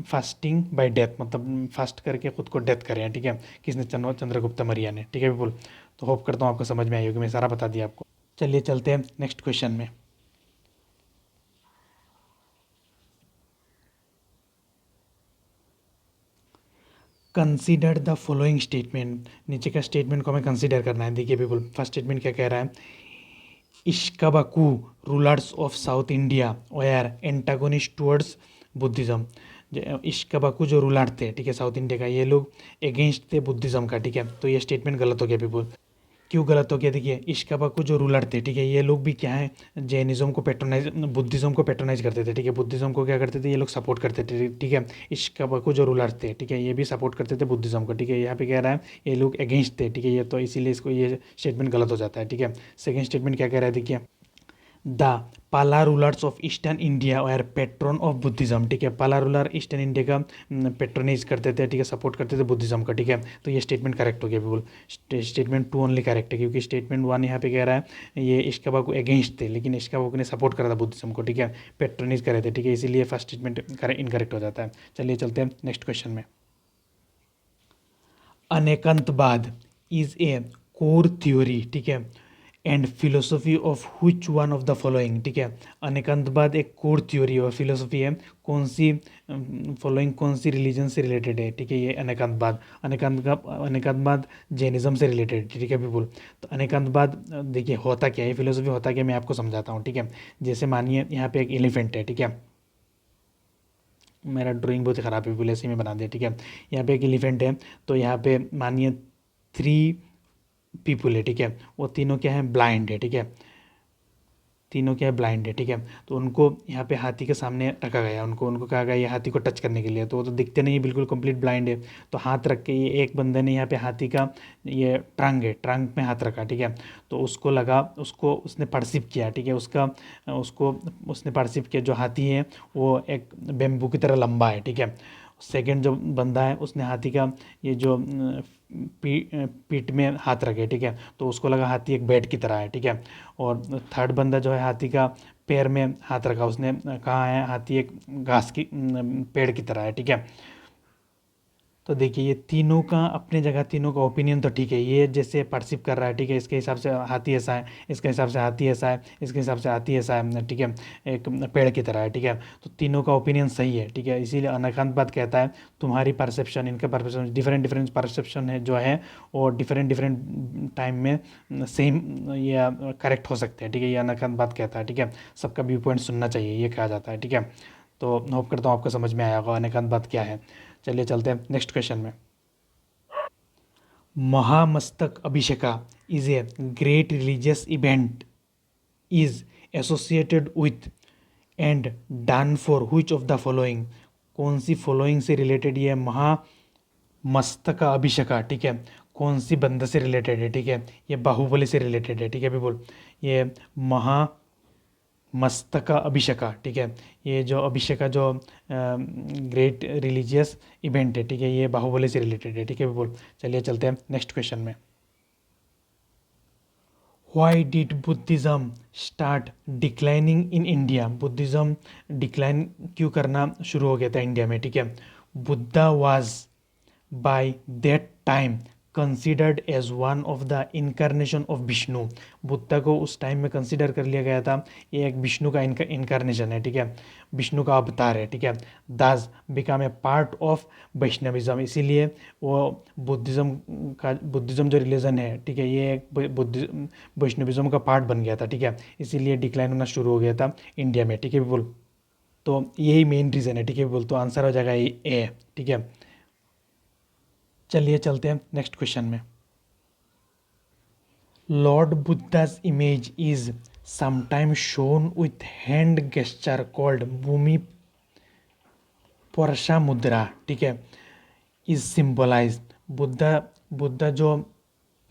fasting by death, मतलब फास्ट करके खुद को डेथ करे हैं, ठीक है। किसने, चंद्रगुप्त मौर्य ने, ठीक है बिल्कुल। तो होप करता हूँ आपको समझ में आई होगी, मैं सारा बता दिया आपको। चलिए चलते हैं नेक्स्ट क्वेश्चन में। कंसीडर द फॉलोइंग स्टेटमेंट, नीचे का स्टेटमेंट को हमें कंसीडर करना है। देखिए पीपल, फर्स्ट स्टेटमेंट क्या कह रहा है, Ikshvaku rulers of South India were antagonist towards Buddhism. Ikshvaku जो रूलर थे, ठीक है, साउथ इंडिया का, ये लोग अगेंस्ट थे बुद्धिज्म का, ठीक है। तो ये स्टेटमेंट गलत हो गया पीपल। क्यों गलत हो गया, देखिए इश्काबाकू जो रूलर थे, ठीक है, ये लोग भी क्या है, जैनिज्म को पेट्रोनाइज, बुद्धिज्म को पेट्रोनाइज करते थे, ठीक है। बुद्धिज्म को क्या करते थे, ये लोग सपोर्ट करते थे, ठीक है। इश्काबाकू जो रूलर थे, ठीक है, ये भी सपोर्ट करते थे बुद्धिज्म को, ठीक है। यहाँ पे कह रहा है ये लोग अगेंस्ट थे, ठीक है, ये तो इसीलिए इसको ये स्टेटमेंट गलत हो जाता है, ठीक है। सेकेंड स्टेटमेंट क्या कह रहा है, देखिए द पाला रूलर्स ऑफ ईस्टर्न इंडिया और पेट्रोन ऑफ बुद्धिज्म, ठीक है। पाला रूलर ईस्टर्न इंडिया का पेट्रोनाइज करते थे, ठीक है, सपोर्ट करते थे बुद्धिज्म का, ठीक है। तो ये स्टेटमेंट करेक्ट हो गया बिल्कुल। स्टेटमेंट 2 ओनली करेक्ट है, क्योंकि स्टेटमेंट 1 यहाँ पे कह रहा है ये इश्काबा को अगेंस्ट थे, लेकिन इश्काबा ने सपोर्ट करा था बुद्धिज्म को, ठीक है, पेट्रोनाइज करे थे, ठीक है, इसीलिए फर्स्ट स्टेटमेंट इनकरेक्ट हो जाता है। चलिए चलते हैं नेक्स्ट क्वेश्चन में। अनेकंतवाद इज ए कोर थ्योरी, ठीक है, and philosophy of हुच one of the following, ठीक है। अनेकंतवाद एक कोर थ्योरी और फिलोसफी है, कौन सी फॉलोइंग कौन सी रिलीजन से रिलेटेड है, ठीक है, ये अनेकंतवाद जैनिज्म से रिलेटेड, ठीक है पीपुल। तो अनेकंतवाद देखिए होता क्या है, फिलोसफी होता क्या, मैं आपको समझाता हूँ, ठीक है। जैसे मानिए यहाँ पे एक एलिफेंट है, ठीक है, मेरा ड्राइंग बहुत ख़राब है, ऐसे ही में बना दिया, ठीक है। यहाँ पे एक एलिफेंट है, तो यहाँ पे मानिए 3 पीपुल है, ठीक है, वो तीनों क्या है, ब्लाइंड है, ठीक है, तीनों क्या है, ब्लाइंड है, ठीक है। तो उनको यहाँ पे हाथी के सामने रखा गया, उनको उनको कहा गया ये हाथी को टच करने के लिए, तो वो तो दिखते नहीं है, बिल्कुल कंप्लीट ब्लाइंड है। तो हाथ रख के ये एक बंदे ने यहाँ पे हाथी का ये ट्रंक है, ट्रंक में हाथ रखा, ठीक है। तो उसको लगा, उसको उसने परसीव किया, ठीक है, उसको उसने परसीव किया जो हाथी है वो एक बेम्बू की तरह लंबा है, ठीक है। सेकंड जो बंदा है उसने हाथी का ये जो पीठ में हाथ रखे, ठीक है, तो उसको लगा हाथी एक बेड की तरह है, ठीक है। और थर्ड बंदा जो है हाथी का पैर में हाथ रखा, उसने कहा है हाथी एक घास की पेड़ की तरह है, ठीक है। तो देखिए ये तीनों का अपने जगह, तीनों का ओपिनियन तो ठीक है, ये जैसे परसीव कर रहा है, ठीक है, इसके हिसाब से हाथी ऐसा है, इसके हिसाब से हाथी ऐसा है, इसके हिसाब से हाथी ऐसा है, ठीक है, एक पेड़ की तरह है, ठीक है। तो तीनों का ओपिनियन सही है, ठीक है, इसीलिए अनेकांतवाद कहता है तुम्हारी परसेप्शन, इनका परसेप्शन डिफरेंट डिफरेंट परसेप्शन है जो है, और डिफरेंट डिफरेंट टाइम में सेम या करेक्ट हो सकते हैं, ठीक है, ये अनेकांतवाद कहता है, ठीक है। सबका व्यू पॉइंट सुनना चाहिए, ये कहा जाता है, ठीक है। तो होप करता हूँ आपको समझ में आया होगा अनेकांतवाद क्या है। चलिए चलते हैं नेक्स्ट क्वेश्चन में। Mahamastaka abhisheka is a great religious event is associated with and done for which of the following, कौन सी फॉलोइंग से रिलेटेड ये महामस्तका अभिषेका, ठीक है, कौन सी बंदा से रिलेटेड है, ठीक है, ये बाहुबली से रिलेटेड है, ठीक है पीपल। ये महा मस्तका अभिषेका, ठीक है, ये जो अभिषेका जो ग्रेट रिलीजियस इवेंट है, ठीक है, ये बाहुबली से रिलेटेड है, ठीक है बोल। चलिए चलते हैं नेक्स्ट क्वेश्चन में। Why did Buddhism start declining in India, Buddhism decline क्यों करना शुरू हो गया था इंडिया में, ठीक है। Buddha was by that time considered as one of the incarnation of Vishnu. Buddha को उस टाइम में कंसिडर कर लिया गया था, ये एक विष्णु का इनकारनेशन है, ठीक है, विष्णु का अवतार है, ठीक है। Thus become a part of Vaishnavism, इसीलिए वो बुद्धिज़्म जो रिलीजन है, ठीक है, ये एक वैष्णविज्म का पार्ट बन गया था, ठीक है, इसीलिए डिक्लाइन होना शुरू हो गया था इंडिया में, ठीक है बोल। तो यही मेन रीज़न है, ठीक है बोल। तो आंसर हो जाएगा ए, ठीक है। चलिए चलते हैं नेक्स्ट क्वेश्चन में। Lord Buddha's image is sometime shown with hand gesture called Bhumisparsha mudra, ठीक है, इज सिंबलाइज। बुद्धा जो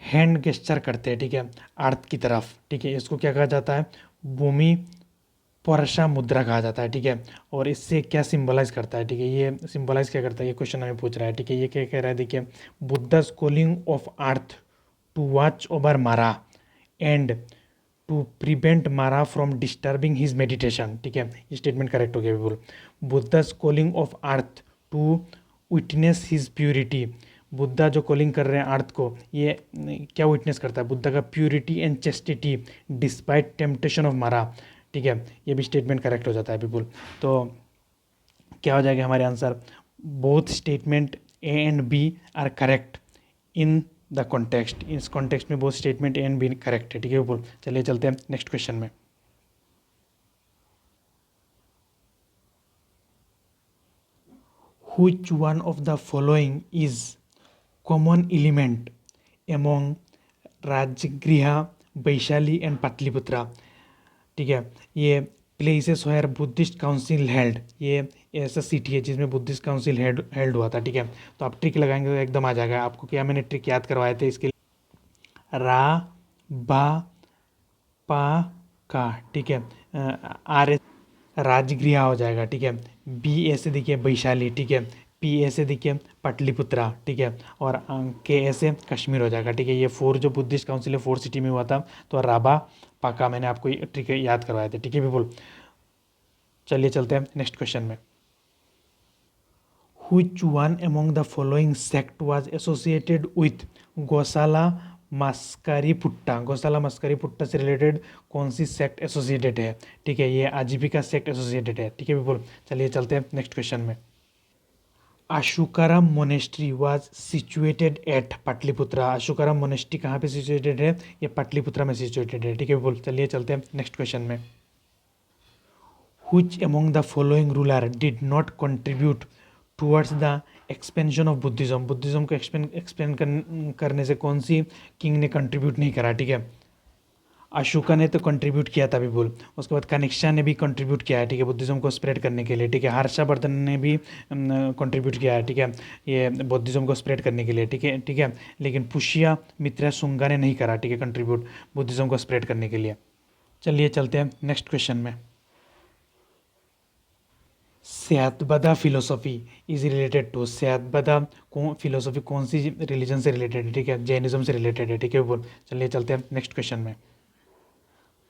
हैंड गेस्चर करते हैं, ठीक है, अर्थ की तरफ, ठीक है, इसको क्या कहा जाता है, भूमि परशा मुद्रा कहा जाता है, ठीक है। और इससे क्या सिंबलाइज करता है, ठीक है, ये सिंबलाइज क्या करता है, ये क्वेश्चन हमें पूछ रहा है, ठीक है। ये क्या कह रहा है, देखिए, Buddha's calling of earth to watch over Mara and to prevent Mara from disturbing his meditation, ठीक है, ये स्टेटमेंट करेक्ट हो गया बिल्कुल। Buddha's calling of earth to witness his purity, Buddha जो कॉलिंग कर रहे हैं अर्थ को, ये क्या विटनेस करता है, बुद्धा का purity and chastity despite temptation of मारा, ठीक है, ये भी स्टेटमेंट करेक्ट हो जाता है बिल्कुल। तो क्या हो जाएगा हमारे answer, both statement A and B are correct in the context, इस कॉन्टेक्स्ट में both statement A and B correct है, ठीक है बिल्कुल। चलिए चलते हैं नेक्स्ट क्वेश्चन में। Which one of the following is common element among Rajagriha, Vaishali and Pataliputra, ठीक है, ये places where Buddhist council held, ये ऐसा सिटी है जिसमें बुद्धिस्ट काउंसिल हेल्ड हुआ था, ठीक है। तो आप ट्रिक लगाएंगे तो एकदम आ जाएगा आपको। क्या मैंने ट्रिक याद करवाए थे इसके लिए, रा बा पा का, ठीक है, आर राजगृह हो जाएगा, ठीक है। बी ऐसे देखिए वैशाली, ठीक है। पी ऐसे देखिए पाटलिपुत्रा, ठीक है। और के ऐसे कश्मीर हो जाएगा, ठीक है। ये 4 जो बुद्धिस्ट काउंसिल है 4 सिटी में हुआ था। तो राबा पाका मैंने आपको ये ट्रिक याद करवाए थे, ठीक है बिल्कुल। चलिए चलते हैं नेक्स्ट क्वेश्चन में। Which one among the following sect was associated with गौशाला मस्करी पुट्टा, गौशाला मस्करी पुट्टा से रिलेटेड कौन सी सेक्ट एसोसिएटेड है, ठीक है, ये आजीविका सेक्ट एसोसिएटेड है, ठीक है बिल्कुल। चलिए चलते हैं नेक्स्ट क्वेश्चन में। Ashokarama monastery was situated at Pataliputra, Ashokarama monastery कहाँ पे सिचुएटेड है, ये पाटलिपुत्रा में सिचुएटेड है, ठीक है बिल्कुल। चलिए चलते हैं नेक्स्ट क्वेश्चन में। Which among the following ruler did not contribute towards the expansion of Buddhism, Buddhism को एक्सपेंड करने से कौन सी किंग ने कंट्रीब्यूट नहीं करा, ठीक है। अशोका ने तो कंट्रीब्यूट किया था बिल्कुल, उसके बाद कनिष्का ने भी कंट्रीब्यूट किया है, ठीक है, बुद्धिज़्म को स्प्रेड करने के लिए, ठीक है। हर्षवर्धन ने भी कंट्रीब्यूट किया है, ठीक है, ये बुद्धिज़्म को स्प्रेड करने के लिए, ठीक है, ठीक है। लेकिन पुष्या मित्रा शुंगा ने नहीं करा, ठीक है, कंट्रीब्यूट बुद्धिज़्म को स्प्रेड करने के लिए। चलिए चलते हैं नेक्स्ट क्वेश्चन में। Satyavada philosophy is related to, Satyavada philosophy कौन सी रिलीजन से रिलेटेड है, ठीक है, जैनिज्म से रिलेटेड है, ठीक है बोल। चलिए चलते हैं नेक्स्ट क्वेश्चन में।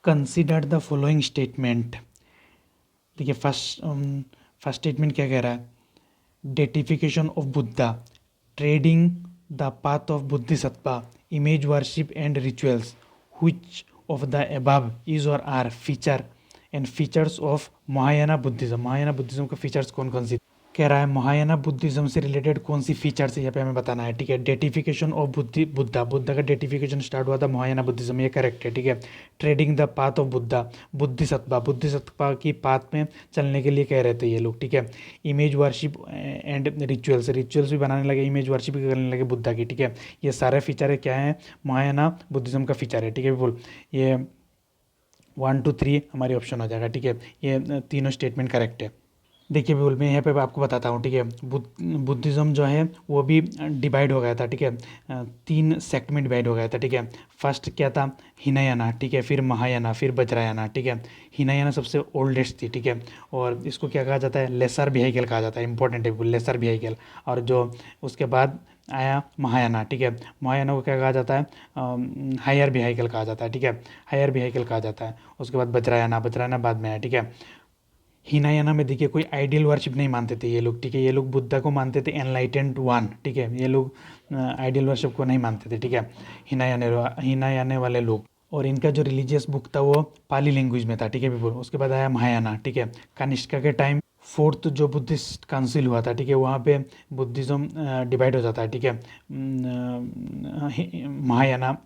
कंसीडर द फॉलोइंग स्टेटमेंट, ठीक है, फर्स्ट स्टेटमेंट क्या कह रहा है, deification of Buddha, treading the path of Bodhisattva, image worship and rituals, which of the above is और are feature and features of Mahayana Buddhism, Mahayana Buddhism का फीचर्स कौन कौन सी, कह रहा है महायाना बुद्धिज्म से रिलेटेड कौन सी फीचर्स है यहाँ पे हमें बताना है, ठीक है। डेटिफिकेशन ऑफ बुद्धा का डेटिफिकेशन स्टार्ट हुआ था महायाना बुद्धिज्म, ये करेक्ट है, ठीक है। Treading the path of Buddha, Bodhisattva की पाथ में चलने के लिए कह रहे थे ये लोग, ठीक है। इमेज वर्शिप एंड रिचुअल्स भी बनाने लगे, इमेज वर्शिप भी करने लगे बुद्धा की, ठीक है। ये सारे फीचर है क्या है, महायाना बुद्धिज्म का फीचर है, ठीक है बोल। ये 1 2 3 हमारी ऑप्शन हो जाएगा, ठीक है, ये तीनों स्टेटमेंट करेक्ट है। देखिए बिल्कुल मैं यहाँ पे आपको बताता हूँ, ठीक है। बुद्धिज़्म जो है वो भी डिवाइड हो गया था, ठीक है, 3 सेक्ट में डिवाइड हो गया था, ठीक है। फर्स्ट क्या था, हिनायाना, ठीक है, फिर महायाना, फिर वज्रायना, ठीक है। हिनायाना सबसे ओल्डेस्ट थी, ठीक है, और इसको क्या कहा जाता है, लेसर व्हीकल कहा जाता है, इंपॉर्टेंट है लेसर व्हीकल। और जो उसके बाद आया महायाना, ठीक है, महायाना को क्या कहा जाता है, हायर व्हीकल कहा जाता है, ठीक है, हायर व्हीकल कहा जाता है। उसके बाद वज्रायना बाद में आया, ठीक है। हिनायाना में देखिए कोई आइडियल वर्शिप नहीं मानते थे ये लोग, ठीक है। ये लोग बुद्धा को मानते थे एनलाइटेंड वन, ठीक है। ये लोग आइडियल वर्शिप को नहीं मानते थे, ठीक है, हिनायाने वाले लोग। और इनका जो रिलीजियस बुक था वो पाली लैंग्वेज में था, ठीक है पीपल। उसके बाद आया महायाना, ठीक है। कनिष्का के टाइम फोर्थ जो बुद्धिस्ट काउंसिल हुआ था, ठीक है, वहाँ पे बुद्धिज़्म डिवाइड हो जाता है, ठीक है, महायाना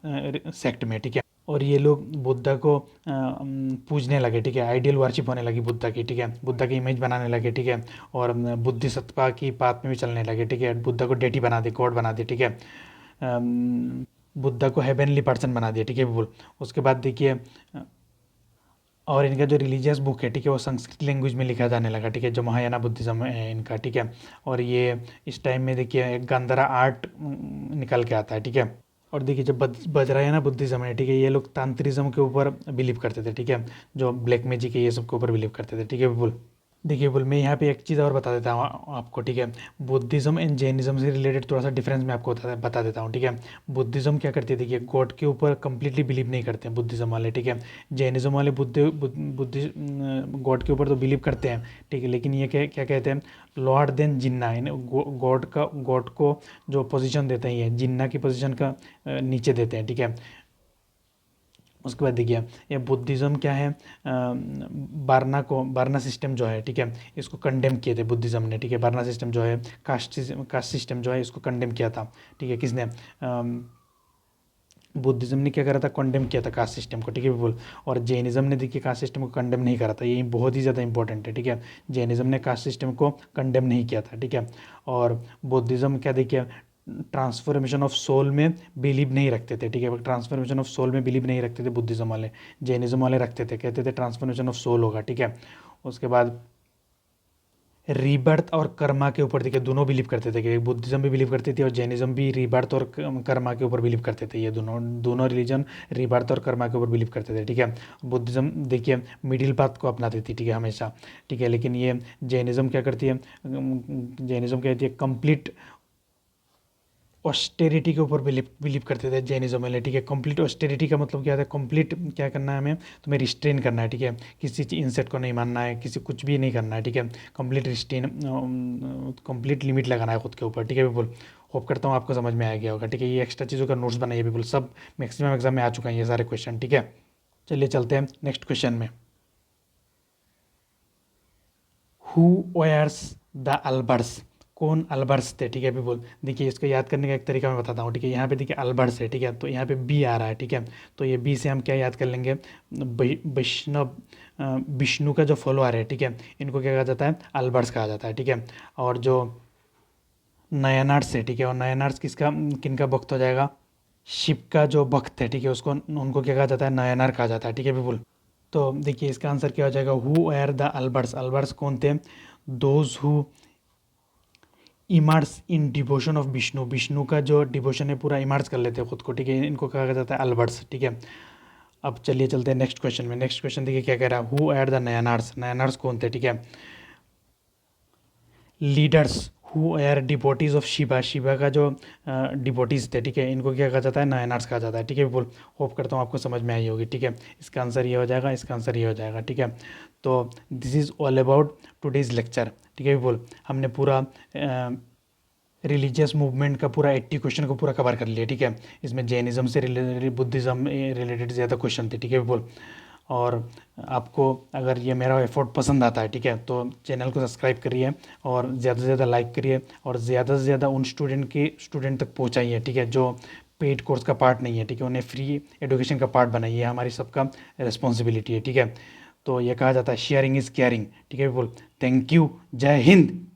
सेक्ट में, ठीक है। और ये लोग बुद्धा को पूजने लगे, ठीक है, आइडियल वर्शिप होने लगी बुद्धा की, ठीक है, बुद्धा की इमेज बनाने लगे, ठीक है। और बुद्धिसत्ता की पाथ में भी चलने लगे, ठीक है। बुद्धा को डेटी बना दे, गॉड बना दे, ठीक है। बुद्धा को हेवनली पर्सन बना दिया, ठीक है बोल। उसके बाद देखिए और इनका जो रिलीजियस बुक है, ठीक है, वो संस्कृत लैंग्वेज में लिखा जाने लगा, ठीक है, जो महायाना बुद्धिज्म है इनका, ठीक है। और ये इस टाइम में देखिए एक गांधारा आर्ट निकल के आता है, ठीक है। और देखिए जब वज्रायना बुद्धिज्म है, ठीक है, ये लोग तांत्रिज्म के ऊपर बिलीव करते थे, ठीक है, जो ब्लैक मैजिक है ये सब के ऊपर बिलीव करते थे, ठीक है बोल। देखिए बोल मैं यहाँ पे एक चीज़ और बता देता हूँ आपको, ठीक है। बुद्धिज़्म एंड जैनिज़्म से रिलेटेड थोड़ा सा डिफरेंस मैं आपको बता देता हूँ, ठीक है। बुद्धिज़्म क्या करती है, देखिए गॉड के ऊपर कंप्लीटली बिलीव नहीं करते हैं बुद्धिज़्म वाले, ठीक है। जैनिज़्म वाले बुद्धि गॉड के ऊपर तो बिलीव करते हैं, ठीक है, लेकिन ये क्या क्या कहते हैं, लॉर्ड देन जिन्ना, गॉड को जो पोजीशन देते हैं ये जिन्ना की पोजीशन का नीचे देते हैं, ठीक है। उसके बाद देखिए ये बुद्धिज़्म क्या है, बारना सिस्टम जो है, ठीक है, इसको कंडेम किए थे बुद्धिज़्म ने, ठीक है। बारना सिस्टम जो है कास्ट सिस्टम जो है इसको कंडेम किया था, ठीक है, किसने, बुद्धिज़्म ने क्या करा था, कंडेम किया था कास्ट सिस्टम को, ठीक है बोल। और जैनिज़्म ने देखिए कास्ट सिस्टम को कंडेम नहीं करा था, ये बहुत ही ज़्यादा इंपॉर्टेंट है, ठीक है। जैनिज़्म ने कास्ट सिस्टम को कंडेम नहीं किया था, ठीक है। और बुद्धिज़्म क्या देखिए ट्रांसफॉर्मेशन ऑफ सोल में बिलीव नहीं रखते थे, ठीक है। ट्रांसफॉर्मेशन ऑफ सोल में बिलीव नहीं रखते थे बुद्धिज़्म वाले, जैनिज़्म वाले रखते थे, कहते थे ट्रांसफॉर्मेशन ऑफ सोल होगा, ठीक है। उसके बाद रीबर्थ और कर्मा के ऊपर देखिए दोनों बिलीव करते थे, कि बुद्धिज़्म भी बिलीव करती थी और जैनिज़्म भी रीबर्थ और कर्मा के ऊपर बिलीव करते थे। ये दोनों दोनों रिलीजन रीबर्थ और कर्मा के ऊपर बिलीव करते थे, ठीक है। बुद्धिज़्म देखिए मिडिल पाथ को अपनाती थी, ठीक है, हमेशा, ठीक है। लेकिन ये जैनिज़्म क्या करती है, जैनिज़्म कहती है कंप्लीट ऑस्टेरिटी के ऊपर बिलीव करते थे जैनिज्म वाले, ठीक है। कंप्लीट ऑस्टेरिटी का मतलब क्या था, कंप्लीट क्या करना है हमें, तुम्हें रिस्ट्रेन करना है, ठीक है, किसी चीज इंसेक्ट को नहीं मानना है, किसी कुछ भी नहीं करना है, ठीक है। कंप्लीट रिस्ट्रेन, कंप्लीट लिमिट लगाना है खुद के ऊपर, ठीक है बिल्कुल। होप करता हूँ आपको समझ में आ गया होगा, ठीक है। ये एक्स्ट्रा चीज़ों का नोट्स बनाइए बिल्कुल, सब मैक्सिमम एग्जाम में आ चुका है ये सारे क्वेश्चन, ठीक है। चलिए चलते हैं नेक्स्ट क्वेश्चन में। हु वेयर्स द अल्बर्ट्स, कौन अल्बर्ट्स थे, ठीक है पीपल। देखिए इसको याद करने का एक तरीका मैं बताता हूँ, ठीक है। यहाँ पे देखिए अल्बर्ट्स है, ठीक है, तो यहाँ पे बी आ रहा है, ठीक है। तो ये बी से हम क्या याद कर लेंगे, वैष्णव, विष्णु का जो फॉलोअर है, ठीक है, इनको क्या कहा जाता है, अल्बर्ट्स कहा जाता है, ठीक है। और जो नयनार्स है, ठीक है, और नयनार्स किसका किनका भक्त हो जाएगा, शिव का जो भक्त है, ठीक है, उसको उनको क्या कहा जाता है, नयनार कहा जाता है, ठीक है पीपल। तो देखिए इसका आंसर क्या हो जाएगा, who are the Albert's, Albert's कौन थे, those who immerse in devotion of Vishnu, Vishnu का जो डिवोशन है पूरा इमर्स कर लेते हैं खुद को, ठीक है, इनको कहा जाता है अल्बर्ट्स, ठीक है। अब चलिए चलते हैं नेक्स्ट क्वेश्चन में। नेक्स्ट क्वेश्चन देखिए क्या कह रहा है, who are the Nayanars, Nayanars कौन थे, ठीक है, leaders who are devotees of Shiva, Shiva का जो डिवोटीज थे, ठीक है, इनको क्या कहा जाता है, नयनार्स कहा जाता है, ठीक है बोल। होप करता हूँ आपको समझ में आई होगी, ठीक है। इसका आंसर ये हो जाएगा, इसका आंसर ये हो जाएगा, ठीक है। तो this is all about today's lecture, ठीक है बोल। हमने पूरा रिलीजियस मूवमेंट का पूरा 80 क्वेश्चन को पूरा कवर कर लिया, ठीक है। इसमें जैनिज़्म से रिलेटेड, बुद्धिज़्म रिलेटेड ज़्यादा क्वेश्चन थे, ठीक है बोल। और आपको अगर ये मेरा एफर्ट पसंद आता है, ठीक है, तो चैनल को सब्सक्राइब करिए और ज़्यादा से ज़्यादा लाइक करिए और ज़्यादा से ज़्यादा उन स्टूडेंट तक पहुँचाइए, ठीक है, जो पेड कोर्स का पार्ट नहीं है, ठीक है, उन्हें फ्री एजुकेशन का पार्ट बनाइए, हमारी सबका रिस्पॉन्सिबिलिटी है, ठीक है। तो ये कहा जाता है शेयरिंग इज़ केयरिंग, ठीक है बोल। थैंक यू, जय हिंद।